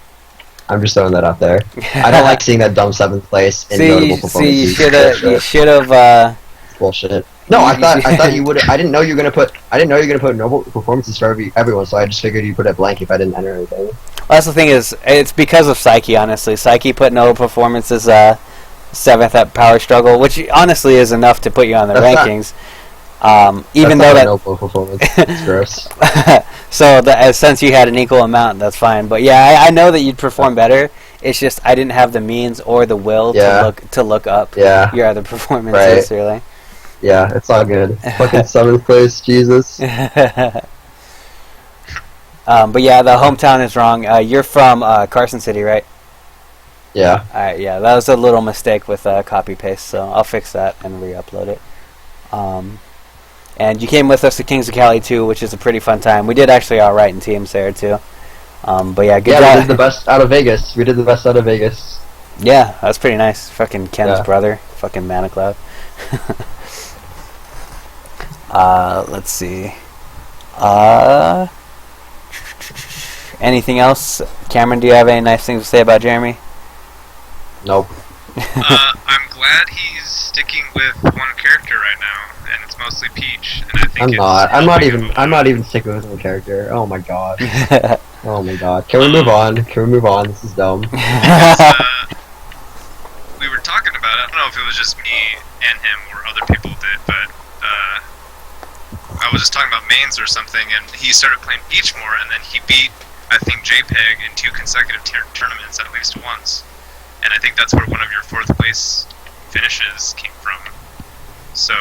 I'm just throwing that out there. I don't like seeing that dumb 7th place in notable performances. You should have bullshit. No, I thought you would. I didn't know you were gonna put notable performances for everyone, so I just figured you put it blank if I didn't enter anything. Well, that's the thing is, it's because of Psyche, honestly. Psyche put no performances 7th at Power Struggle, which honestly is enough to put you on the rankings. Even though that notable performance, it's gross. So since you had an equal amount, that's fine. But yeah, I know that you'd perform better. It's just I didn't have the means or the will to look up your other performances, really. Yeah, it's all good. Fucking 7th place, Jesus. But yeah, the hometown is wrong. You're from Carson City, right? Yeah. Alright, yeah, that was a little mistake with copy paste, so I'll fix that and re-upload it. And you came with us to Kings of Cali too, which is a pretty fun time. We did actually alright in teams there too. But yeah, good job. Yeah, we did the best out of Vegas. Yeah, that's pretty nice. Fucking Ken's brother. Fucking Manacloud. Let's see. Anything else? Cameron, do you have any nice things to say about Jeremy? Nope. I'm glad he's sticking with one character right now, and it's mostly Peach. And I think I'm not even sticking with one character. Oh my god. Oh my god. Can we move on? This is dumb. We were talking about it. I don't know if it was just me and him or other people did, but I was just talking about mains or something, and he started playing Peach more, and then he beat, I think, JPEG in 2 consecutive tournaments at least once. And I think that's where one of your 4th place finishes came from. So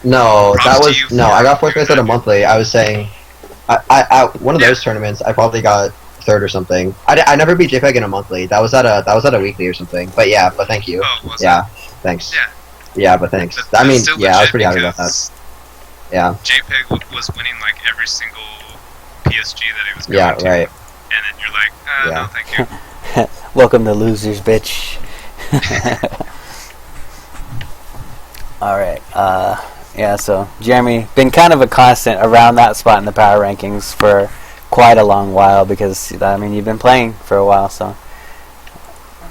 no, I got 4th place at a monthly. I was saying, I one of those tournaments, I probably got 3rd or something. I never beat JPEG in a monthly. That was at a weekly or something. But thank you. Oh, was it? Thanks. Yeah, but thanks. That's I was pretty happy about that. Yeah. JPEG was winning every single PSG that he was going to. Right. And then you're like, no, thank you. Welcome to losers, bitch. Alright, so Jeremy, been kind of a constant around that spot in the power rankings for quite a long while because, you've been playing for a while, so...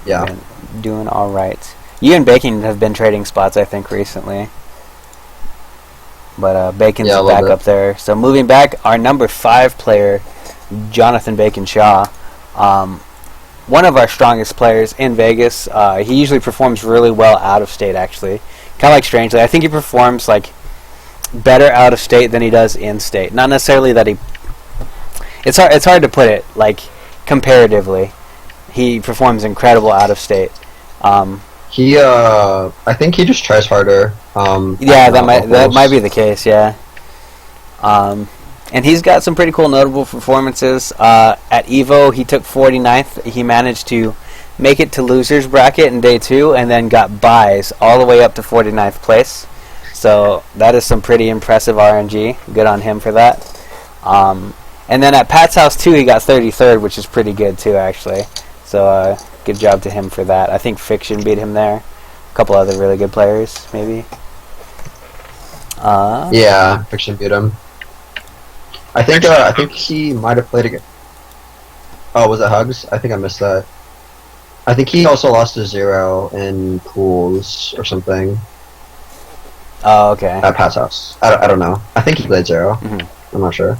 Yeah. Doing alright. You and Bacon have been trading spots, I think, recently. But Bacon's Yeah, a back little bit. up there. So moving back, our number 5 player, Jonathan Bacon Shaw. One of our strongest players in Vegas. He usually performs really well out of state, actually. Kind of like Strangely. I think he performs like better out of state than he does in state. Not necessarily that he... It's hard to put it, like, comparatively. He performs incredible out of state. I think he just tries harder. Yeah, at that locals. might be the case. Yeah, and he's got some pretty cool, notable performances. At Evo, he took 49th. He managed to make it to losers bracket in day 2, and then got buys all the way up to 49th place. So that is some pretty impressive RNG. Good on him for that. And then at Pat's house too, he got 33rd, which is pretty good too, actually. So good job to him for that. I think Fiction beat him there. A couple other really good players, maybe. Yeah, Fiction beat him. I think he might have played again. Oh, was it Hugs? I think I missed that. I think he also lost to 0 in pools or something Oh, okay. at Pat's house. I don't know. I think he played 0. Mhm. I'm not sure.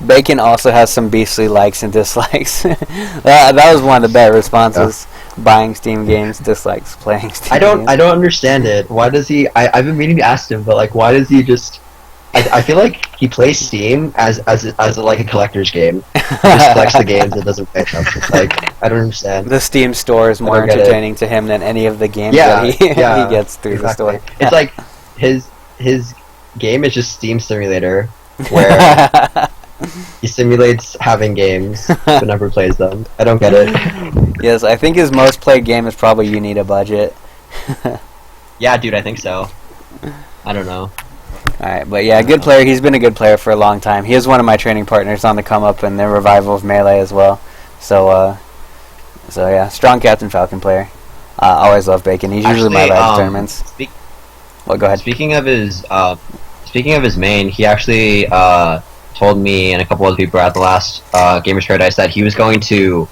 Bacon also has some beastly likes and dislikes. that was one of the better responses. Buying Steam games, dislikes playing Steam games. I don't understand it. Why does he? I've been meaning to ask him, but like, why does he just? I feel like he plays Steam as like a collector's game. He just collects the games and doesn't play them. It's like, I don't understand. The Steam store is more don't get it. entertaining to him than any of the games Yeah, that he yeah, he gets through the store. It's like his game is just Steam Simulator, where he simulates having games but never plays them. I don't get it. Yes, I think his most played game is probably You Need a Budget. Yeah, dude, I think so. I don't know. Alright, but yeah, good player. He's been a good player for a long time. He is one of my training partners on the come up in the revival of Melee as well. So yeah, strong Captain Falcon player. Always love Bacon. He's usually my last tournaments. Well, go ahead. Speaking of his main, he actually told me and a couple other people at the last Gamers Paradise that he was going to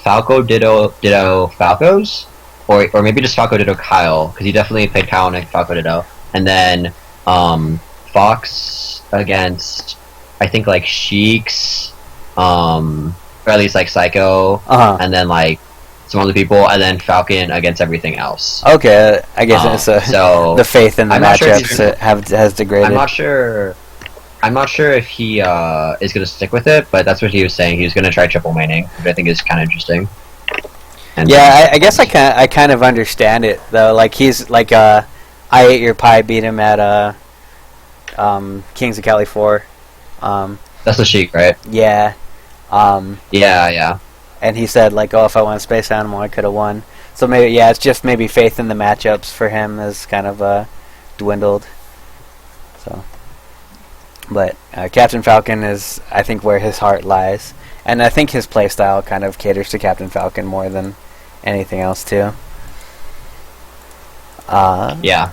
Falco Ditto Falcos, or maybe just Falco Ditto Kyle, because he definitely played Kyle and Falco Ditto, and then Fox against I think like Sheiks, or at least like Psycho, and then like some other people, and then Falcon against everything else. Okay, I guess it's so the faith in the I'm not sure if matchups has degraded. I'm not sure if he is going to stick with it, but that's what he was saying. He was going to try triple maining, which I think is kind of interesting. And Yeah, I guess I kind of understand it though. Like he's like I Ate Your Pie beat him at Kings of Cali 4. that's the Sheik, right? Yeah. Yeah. And he said like, oh, if I won Space Animal, I could have won. So maybe it's just maybe faith in the matchups for him has kind of dwindled. So, but Captain Falcon is I think where his heart lies, and I think his playstyle kind of caters to Captain Falcon more than anything else too. Yeah.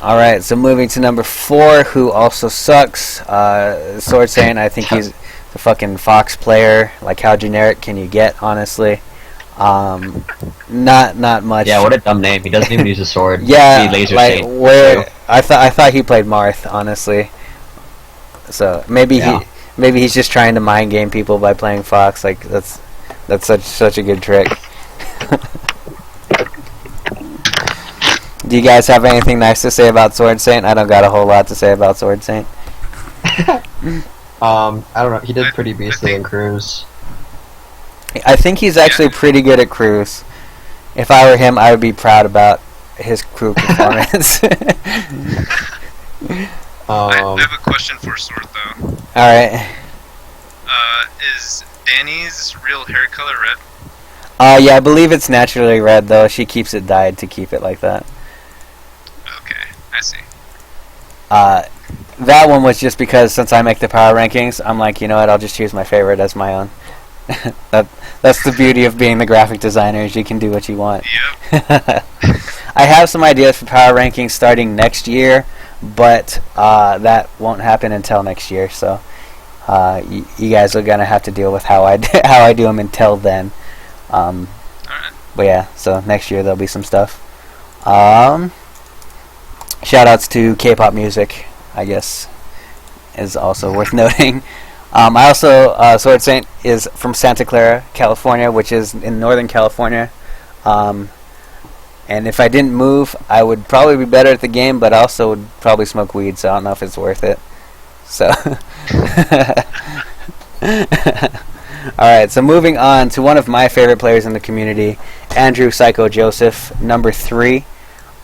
Alright, so moving to number 4, who also sucks, Sword Saint. I think he's the fucking Fox player. Like, how generic can you get, honestly? Not much. Yeah, what a dumb name. He doesn't even use a sword. Yeah, He laser like, Saint, where too. I thought he played Marth, honestly. So, maybe he's just trying to mind game people by playing Fox. Like, that's such a good trick. Do you guys have anything nice to say about Sword Saint? I don't got a whole lot to say about Sword Saint. I don't know. He did pretty beastly in Cruise. I think he's actually pretty good at Cruise. If I were him, I would be proud about his crew performance. I have a question for Sword though. Alright. Is Danny's real hair color red? Yeah, I believe it's naturally red, though. She keeps it dyed to keep it like that. Okay, I see. That one was just because since I make the power rankings, I'm like, you know what, I'll just choose my favorite as my own. That's the beauty of being the graphic designer, is you can do what you want. Yep. I have some ideas for power rankings starting next year, but that won't happen until next year, so you guys are going to have to deal with how I do them until then. Alright. But yeah, so next year there'll be some stuff. Shout outs to K-pop music, I guess, is also worth noting. I also, Sword Saint is from Santa Clara, California, which is in Northern California. And if I didn't move, I would probably be better at the game, but I also would probably smoke weed, so I don't know if it's worth it. So, alright, so moving on to one of my favorite players in the community, Andrew Psycho Joseph, number 3.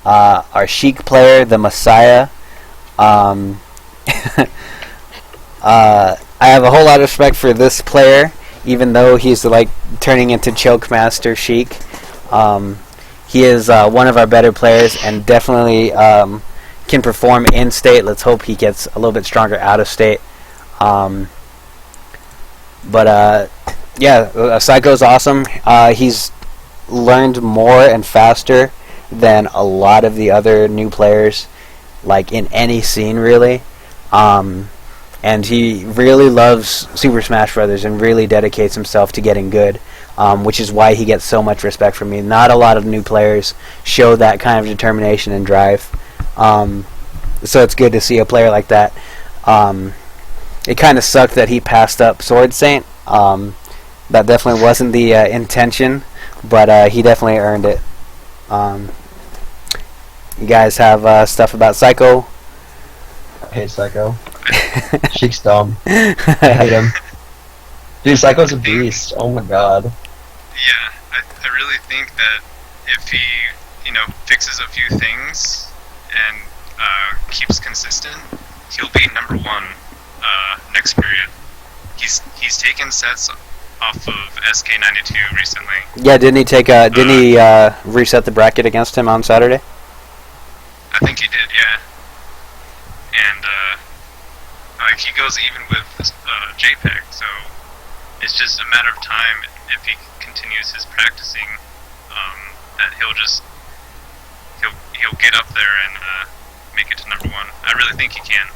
Our Sheik player, the Messiah. I have a whole lot of respect for this player, even though he's like turning into Choke Master Sheik. He is one of our better players and definitely can perform in state. Let's hope he gets a little bit stronger out of state. Psycho's awesome. He's learned more and faster than a lot of the other new players, like in any scene really. And he really loves Super Smash Brothers and really dedicates himself to getting good, which is why he gets so much respect from me. Not a lot of new players show that kind of determination and drive. So it's good to see a player like that. It kind of sucked that he passed up Sword Saint. That definitely wasn't the intention, but he definitely earned it. You guys have stuff about Psycho? I hate Psycho. Sheik's dumb. I hate him. Dude, Psycho's a beast. Oh my god. Yeah, I really think that if he, fixes a few things and keeps consistent, he'll be number 1 next period. He's taken sets off of SK92 recently. Yeah, didn't he reset the bracket against him on Saturday? I think he did, yeah. And he goes even with JPEG, so it's just a matter of time if he continues his practicing, that he'll get up there and make it to number 1. I really think he can.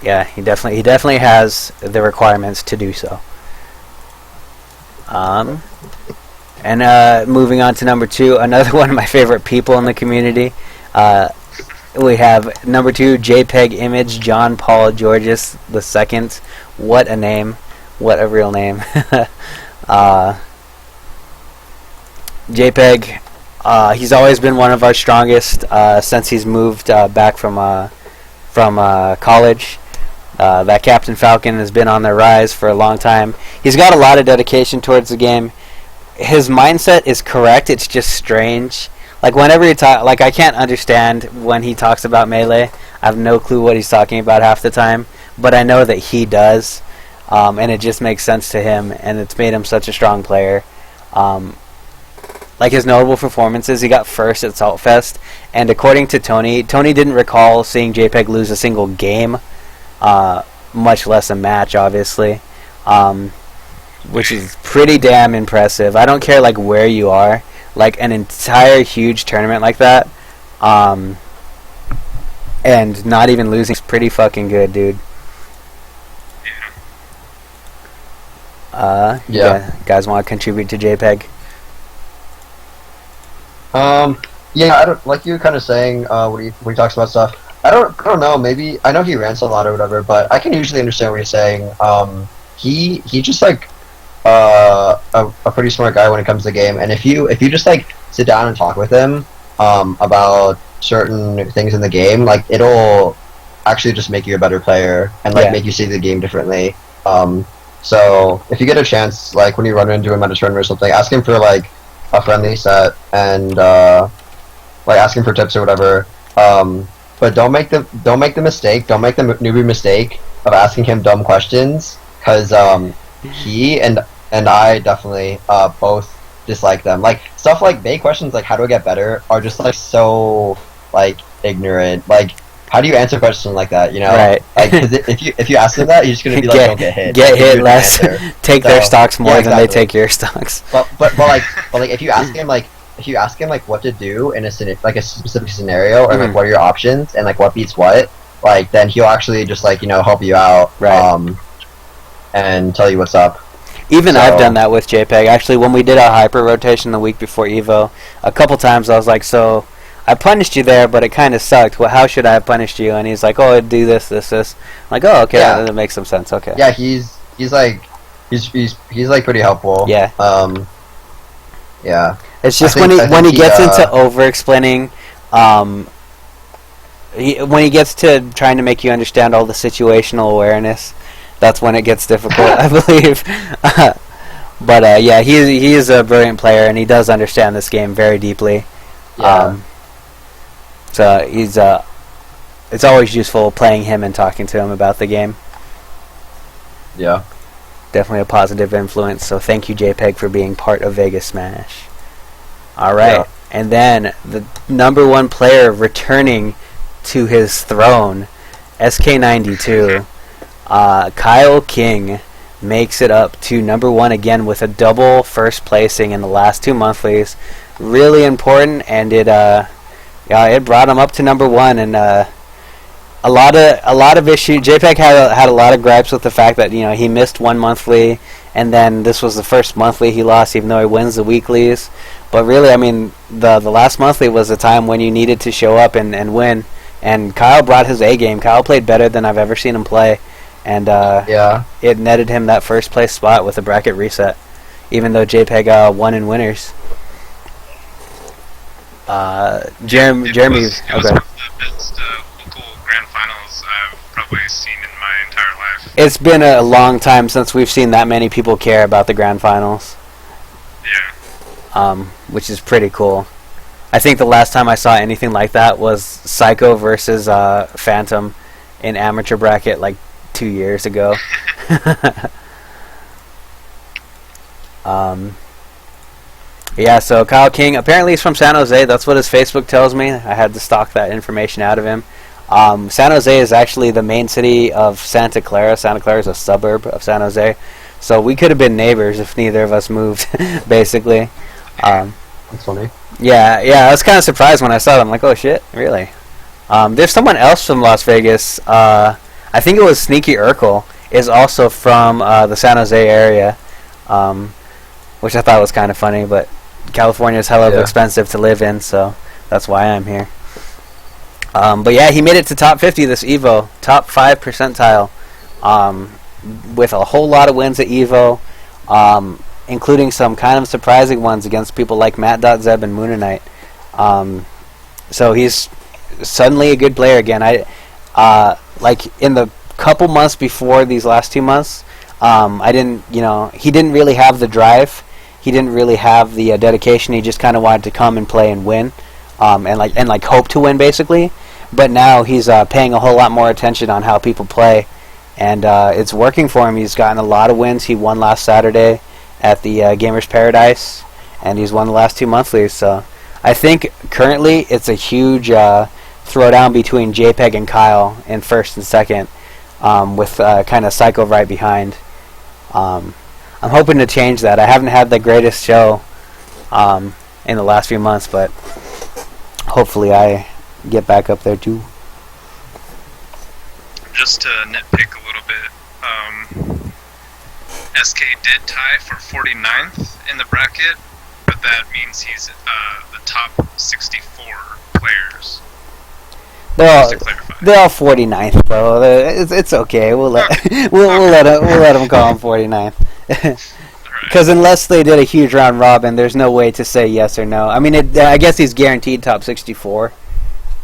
Yeah, he definitely has the requirements to do so. And moving on to number 2, another one of my favorite people in the community. We have number 2, JPEG Image, John Paul Georges II. What a name. What a real name. JPEG, he's always been one of our strongest since he's moved back from college. That Captain Falcon has been on the rise for a long time. He's got a lot of dedication towards the game. His mindset is correct, it's just strange. Like, whenever he I can't understand when he talks about Melee. I have no clue what he's talking about half the time, but I know that he does, and it just makes sense to him, and it's made him such a strong player. Like his notable performances, he got first at Saltfest, and according to Tony didn't recall seeing JPEG lose a single game, much less a match, obviously, which is pretty damn impressive. I don't care, like, where you are. Like, an entire huge tournament like that, and not even losing is pretty fucking good, dude. Yeah. Guys want to contribute to JPEG? Yeah, I don't, like you were kind of saying, when he talks about stuff, I don't know, maybe, I know he rants a lot or whatever, but I can usually understand what he's saying. He just, like, a pretty smart guy when it comes to the game, and if you just, like, sit down and talk with him, about certain things in the game, like, it'll actually just make you a better player, and, like, make you see the game differently. So, if you get a chance, like, when you run into him at a tournament or something, ask him for, like, a friendly set, and, like, ask him for tips or whatever, but don't make the newbie mistake of asking him dumb questions, because, he and I definitely both dislike them. Like, stuff like vague questions like how do I get better are just like so like ignorant. Like, how do you answer a question like that? You know, right? Like, cause if you ask them that, you're just gonna be like, don't get hit. Get hit less. Take their stocks more yeah, than they take your stocks. But if you ask him like what to do in a specific scenario, or like what are your options and like what beats what, like then he'll actually just like help you out, right? And tell you what's up. Even So- I've done that with JPEG. Actually, when we did our hyper rotation the week before Evo, a couple times I was like, so I punished you there, but it kind of sucked. Well, how should I have punished you? And he's like, oh, I'd do this, this, this. I'm like, oh, okay, Yeah. that makes some sense. Okay. Yeah, he's like pretty helpful. Yeah. Yeah. It's just I when think he he, gets into over explaining, when he gets to trying to make you understand all the situational awareness, that's when it gets difficult, I believe. But yeah, he is a brilliant player, and he does understand this game very deeply. Yeah. So he's it's always useful playing him and talking to him about the game. Yeah. Definitely a positive influence. So thank you, JPEG, for being part of Vegas Smash. All right, Yeah. and then the number one player returning to his throne, SK92, Kyle King makes it up to number one again with a double first placing in the last two monthlies. Really important, and it brought him up to number one. And a lot of issues. JPEG had a lot of gripes with the fact that he missed one monthly, and then this was the first monthly he lost, even though he wins the weeklies. But really, I mean, the last monthly was a time when you needed to show up and win. And Kyle brought his A game. Kyle played better than I've ever seen him play, and Yeah. it netted him that first place spot with a bracket reset, even though JPEG won in winners. Jeremy, It was okay. one of the best local grand finals I've probably seen in my entire life. It's been a long time since we've seen that many people care about the grand finals, Yeah. which is pretty cool. I think the last time I saw anything like that was Psycho versus Phantom in amateur bracket like 2 years ago. Yeah, so Kyle King, apparently he's from San Jose. That's what his Facebook tells me. I had to stalk that information out of him. San Jose is actually the main city of Santa Clara. Santa Clara is a suburb of San Jose. So we could have been neighbors if neither of us moved, basically. That's funny. Yeah, I was kind of surprised when I saw it. I'm like, oh shit, really? There's someone else from Las Vegas. I think it was Sneaky Urkel, is also from the San Jose area, which I thought was kind of funny, but California is hell of expensive to live in, so that's why I'm here. But yeah, he made it to top 50 this Evo, top 5 percentile, with a whole lot of wins at Evo, including some kind of surprising ones against people like Matt.Zeb and Moonanite. So he's suddenly a good player again. Like in the couple months before these last 2 months, he didn't really have the drive. He didn't really have the dedication. He just kind of wanted to come and play and win, and hope to win basically. But now he's paying a whole lot more attention on how people play, and it's working for him. He's gotten a lot of wins. He won last Saturday at the Gamers Paradise, and he's won the last 2 monthlies. So I think currently it's a huge throwdown between JPEG and Kyle in first and second, with kind of Psycho right behind. I'm hoping to change that. I haven't had the greatest show in the last few months, but hopefully I get back up there too. Just to nitpick a little bit, SK did tie for 49th in the bracket, but that means he's the top 64 players. Just to clarify. They're all 49th though. It's okay. We'll let we'll let them call him 49th. Because unless they did a huge round robin, there's no way to say yes or no. I mean, I guess he's guaranteed top 64.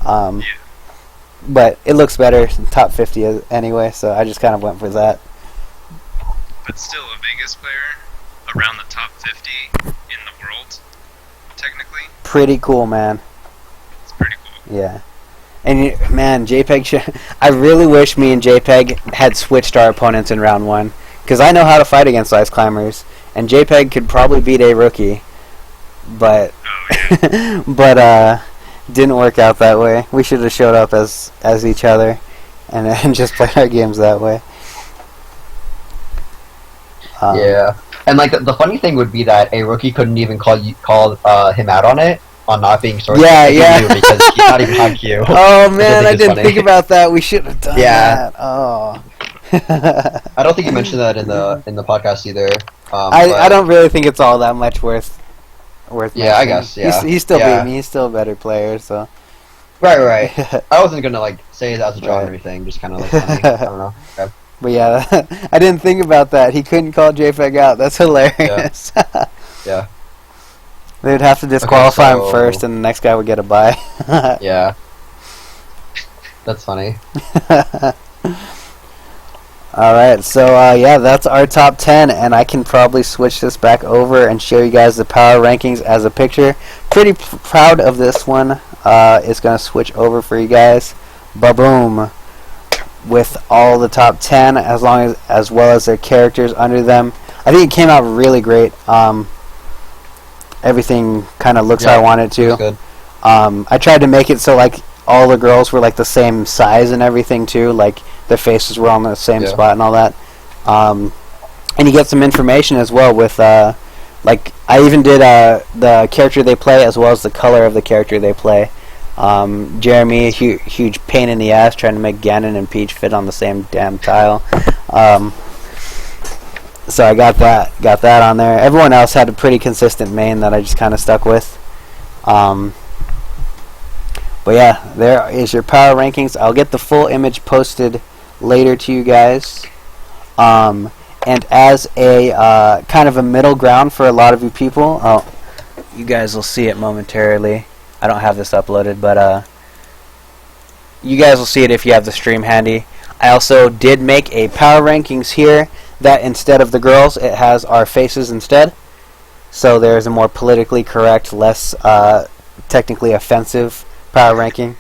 But it looks better top 50 anyway, so I just kind of went for that. But still, a Vegas player around the top 50 in the world, technically. Pretty cool, man. It's pretty cool. Yeah. And man, JPEG, I really wish me and JPEG had switched our opponents in round one, because I know how to fight against ice climbers, and JPEG could probably beat a rookie, but didn't work out that way. We should have showed up as each other, and just played our games that way. Yeah, and like the funny thing would be that a rookie couldn't even call him out on it. On not being sourced, because he's not even on queue. Oh man, I didn't think about that. We should have done that. Oh. I don't think you mentioned that in the podcast either. I don't really think it's all that much worth. Yeah, I mentioning. guess, yeah. He still Yeah. beat me. He's still a better player. So. Right. I wasn't gonna like say that as a joke Right. or anything. Just kind of like funny. I don't know. Okay. But yeah, I didn't think about that. He couldn't call JPEG out. That's hilarious. Yeah. They'd have to disqualify him so- first, and the next guy would get a bye. Yeah. That's funny. Alright, so yeah, that's our top 10, and I can probably switch this back over and show you guys the power rankings as a picture. Pretty proud of this one. It's going to switch over for you guys. Ba-boom. With all the top 10, as well as their characters under them. I think it came out really great. Everything kind of looks how I want it to. That's good. I tried to make it so like all the girls were like the same size and everything too, like their faces were on the same spot and all that. And you get some information as well with like I even did the character they play as well as the color of the character they play. Jeremy, huge pain in the ass trying to make Ganon and Peach fit on the same damn tile. So I got that on there. Everyone else had a pretty consistent main that I just kind of stuck with. But yeah, there is your power rankings. I'll get the full image posted later to you guys. And as a kind of a middle ground for a lot of you people, you guys will see it momentarily. I don't have this uploaded, but you guys will see it if you have the stream handy. I also did make a power rankings here that instead of the girls, it has our faces instead. So there's a more politically correct, less technically offensive power ranking.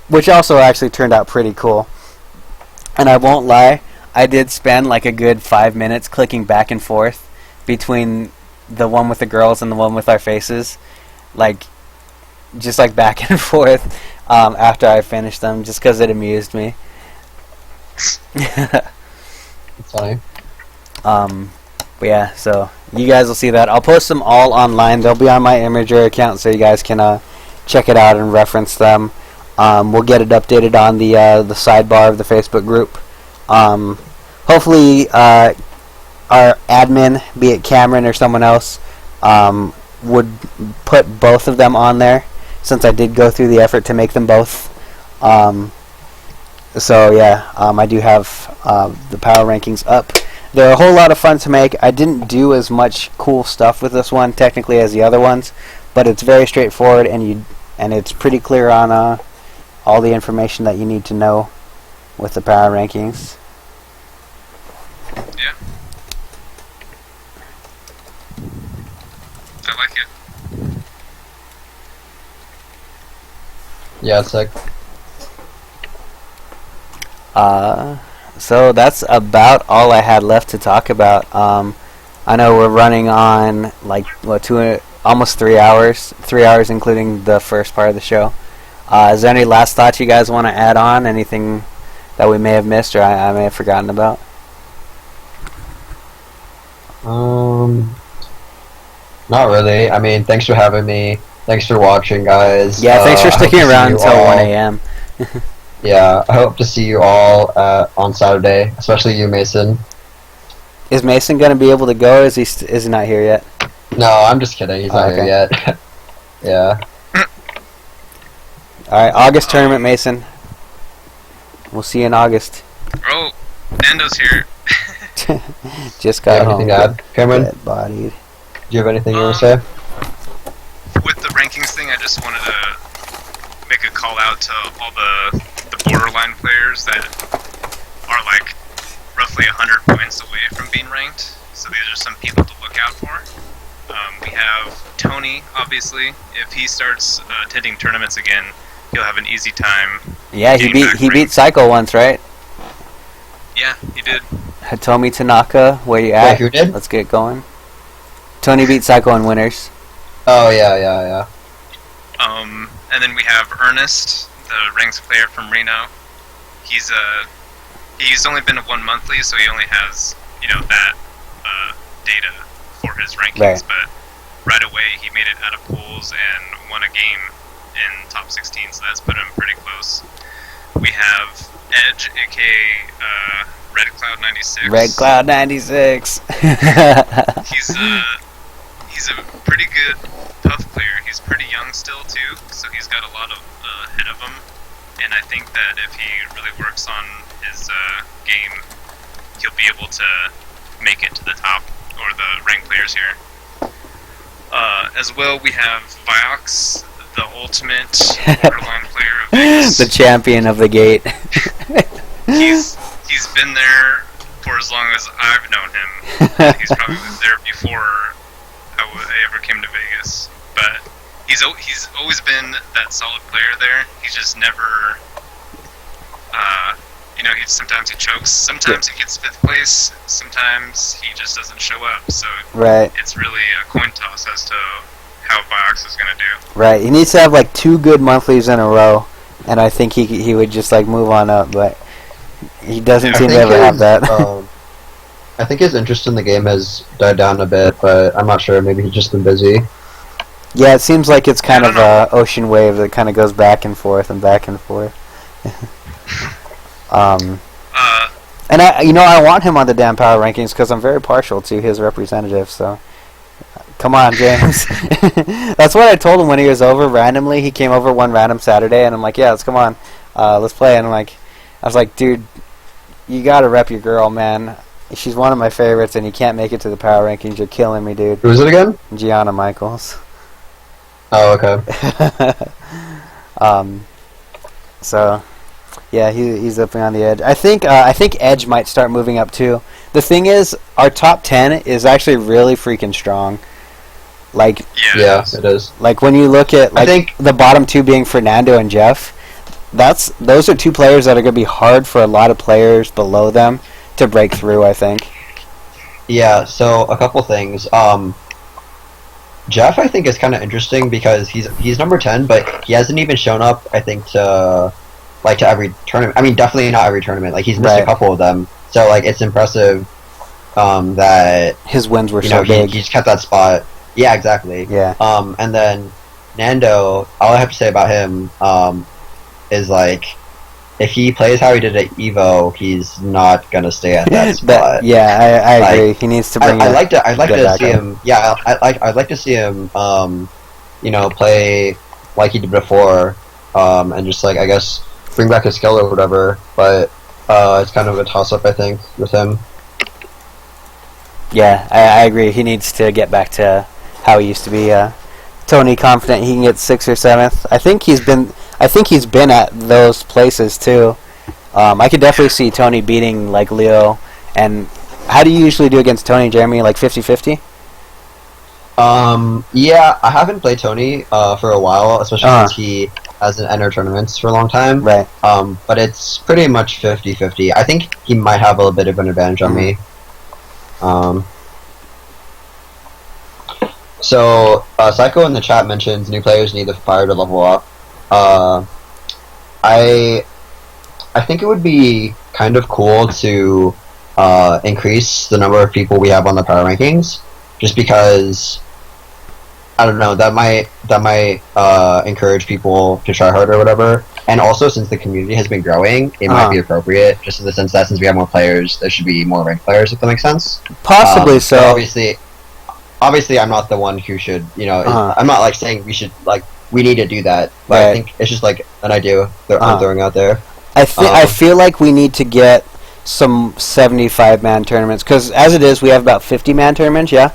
Which also actually turned out pretty cool. And I won't lie, I did spend like a good 5 minutes clicking back and forth between the one with the girls and the one with our faces. Like, just like back and forth after I finished them, just because it amused me. It's funny. But yeah, so you guys will see that. I'll post them all online. They'll be on my Imager account, so you guys can check it out and reference them. We'll get it updated on the sidebar of the Facebook group. Hopefully, our admin, be it Cameron or someone else, would put both of them on there, since I did go through the effort to make them both. So yeah, I do have the power rankings up. They're a whole lot of fun to make. I didn't do as much cool stuff with this one technically as the other ones, but it's very straightforward, and it's pretty clear on all the information that you need to know with the power rankings. Yeah. I like it. Yeah, it's like So that's about all I had left to talk about. I know we're running on like almost 3 hours, 3 hours including the first part of the show. Is there any last thoughts you guys want to add on? Anything that we may have missed or I may have forgotten about? not really. I mean, thanks for having me. Thanks for watching, guys. Yeah, thanks for I hope sticking to see around you until all. 1 a.m. Yeah, I hope to see you all on Saturday, especially you, Mason. Is Mason going to be able to go, or is he not here yet? No, I'm just kidding. He's not here yet. Yeah. Alright, August tournament, Mason. We'll see you in August. Oh, Nando's here. Just Do you got have home. anything to add? Cameron, do Bodied. you have anything you want to say? With the rankings thing, I just wanted to make a call out to all the borderline players that are like roughly 100 points away from being ranked. So these are some people to look out for. We have Tony, obviously. If he starts attending tournaments again, he'll have an easy time. Yeah, he beat Psycho once, right? Yeah, he did. Hitomi Tanaka, where you at? Wait, who did? Let's get going. Tony beat Psycho in winners. Oh, yeah. And then we have Ernest, the ranks player from Reno. He's only been at one monthly, so he only has that data for his rankings. Right. But right away he made it out of pools and won a game in top 16, so that's put him pretty close. We have Edge, aka Red Cloud 96. Red Cloud 96. He's a pretty good tough player. He's pretty young still too, so he's got a lot of ahead of him. And I think that if he really works on his game, he'll be able to make it to the top or the ranked players here. As well, we have Viox, the ultimate borderline player of Vegas. The champion of the gate. He's been there for as long as I've known him. He's probably was there before I ever came to Vegas. But he's always been that solid player there. He's just never, sometimes he chokes, sometimes he gets 5th place, sometimes he just doesn't show up. So Right. it's really a coin toss as to how Viox is going to do. Right. He needs to have like 2 good monthlies in a row, and I think he would just like move on up, but he doesn't seem to ever have that. I think his interest in the game has died down a bit, but I'm not sure. Maybe he's just been busy. Yeah, it seems like it's kind of a ocean wave that kind of goes back and forth and back and forth. And I want him on the damn power rankings because I'm very partial to his representative. So, come on, James. That's what I told him when he was over randomly. He came over one random Saturday, and I'm like, yeah, let's come on, let's play. And I was like, dude, you gotta rep your girl, man. She's one of my favorites, and you can't make it to the power rankings. You're killing me, dude. Who is it again? Gianna Michaels. Oh, okay. So, yeah, he's up on the edge. I think Edge might start moving up too. The thing is, our top 10 is actually really freaking strong. Like, Yeah, it is. like when you look at I think the bottom 2 being Fernando and Jeff, those are 2 players that are going to be hard for a lot of players below them to break through, I think. Yeah, so a couple things. Jeff, I think, is kind of interesting because he's number 10, but he hasn't even shown up, I think, to every tournament. I mean, definitely not every tournament. Like, he's missed a couple of them. So, like, it's impressive that His wins were so big. he's kept that spot. Yeah, exactly. Yeah. And then Nando, all I have to say about him is, like, if he plays how he did at Evo, he's not gonna stay at that spot. Yeah, I agree. He needs to bring. I'd like to see up. him. Yeah, I'd like to see him. Play like he did before, and just I guess bring back his skill or whatever. But it's kind of a toss up, I think, with him. Yeah, I agree. He needs to get back to how he used to be. Tony confident he can get 6th or 7th. I think he's been at those places too. I could definitely see Tony beating like Leo. And how do you usually do against Tony, Jeremy? Like 50-50? Yeah, I haven't played Tony for a while, especially since he hasn't entered tournaments for a long time. Right. But it's pretty much 50-50. I think he might have a little bit of an advantage on me. So, Psycho in the chat mentions new players need the fire to level up. I think it would be kind of cool to increase the number of people we have on the power rankings, just because I don't know, that might encourage people to try harder or whatever. And also, since the community has been growing, it might be appropriate, just in the sense that since we have more players, there should be more ranked players, if that makes sense. Possibly so. Obviously, I'm not the one who should, I'm not saying we should, we need to do that, but I think it's just an idea that I'm throwing out there. I feel like we need to get some 75-man tournaments, because as it is, we have about 50-man tournaments, yeah?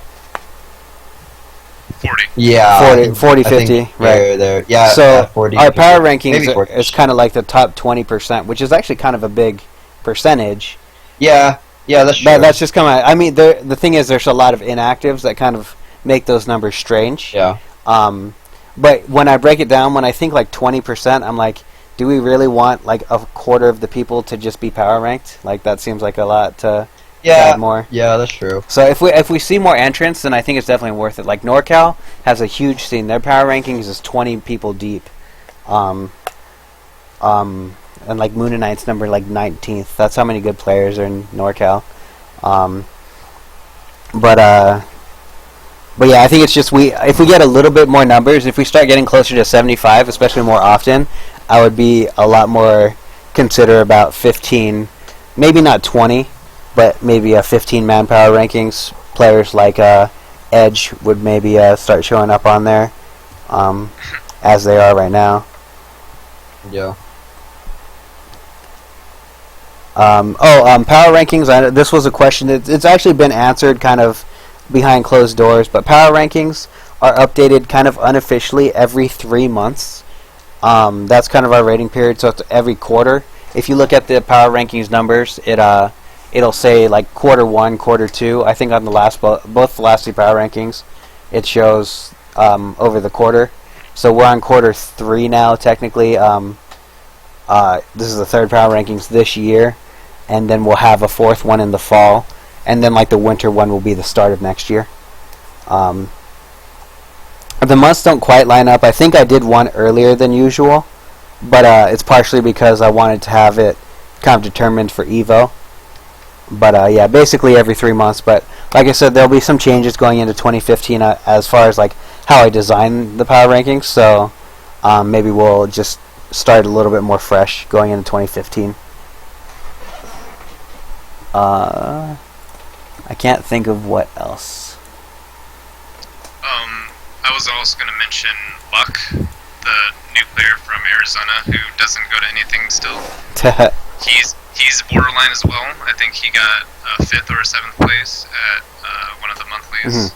40. Yeah. 40 50, right. There. Yeah, so 40, our 50, power rankings maybe is kind of like the top 20%, which is actually kind of a big percentage. Yeah, that's true. But that's just kind of, I mean, the thing is there's a lot of inactives that kind of make those numbers strange. Yeah. But when I break it down, when I think 20%, I'm like, do we really want a quarter of the people to just be power ranked? That seems like a lot to add more. Yeah, that's true. So if we see more entrants, then I think it's definitely worth it. NorCal has a huge scene. Their power rankings is 20 people deep. And Moon and Knight's number 19th. That's how many good players are in NorCal. But yeah, I think it's just if we get a little bit more numbers, if we start getting closer to 75, especially more often, I would be a lot more considerate about 15 maybe not 20, but maybe a 15 manpower rankings. Players like Edge would maybe start showing up on there, as they are right now. Yeah. Power rankings. This was a question that it's actually been answered kind of behind closed doors, but power rankings are updated kind of unofficially every 3 months. That's kind of our rating period, so it's every quarter. If you look at the power rankings numbers, it'll say like quarter 1, quarter 2. I think on the both the last two power rankings, it shows over the quarter. So we're on quarter 3 now, technically. This is the third power rankings this year, and then we'll have a fourth one in the fall, and then like the winter one will be the start of next year. The months don't quite line up. I think I did one earlier than usual, but it's partially because I wanted to have it kind of determined for Evo. But yeah, basically every 3 months. But like I said, there'll be some changes going into 2015 as far as like how I design the power rankings. So maybe we'll just start a little bit more fresh going into 2015. I can't think of what else. I was also going to mention Luck, the new player from Arizona who doesn't go to anything still. He's borderline as well. I think he got 5th or 7th place at one of the monthlies.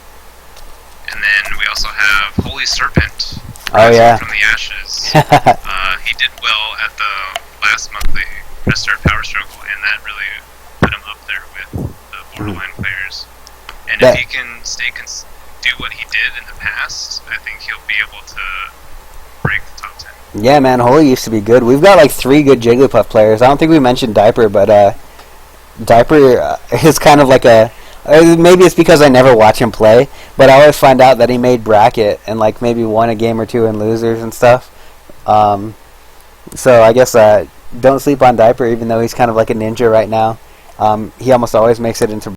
And then we also have Holy Serpent. From the Ashes. He did well at the last monthly Mr. Power Struggle, and that really put him up there with the borderline players. And if he can do what he did in the past, I think he'll be able to break the top 10. Yeah, man, Holy used to be good. We've got like 3 good Jigglypuff players. I don't think we mentioned Diaper, but Diaper is kind of like a... maybe it's because I never watch him play, but I always find out that he made bracket and like maybe won a game or 2 in losers and stuff. So I guess don't sleep on Diaper, even though he's kind of like a ninja right now. He almost always makes it into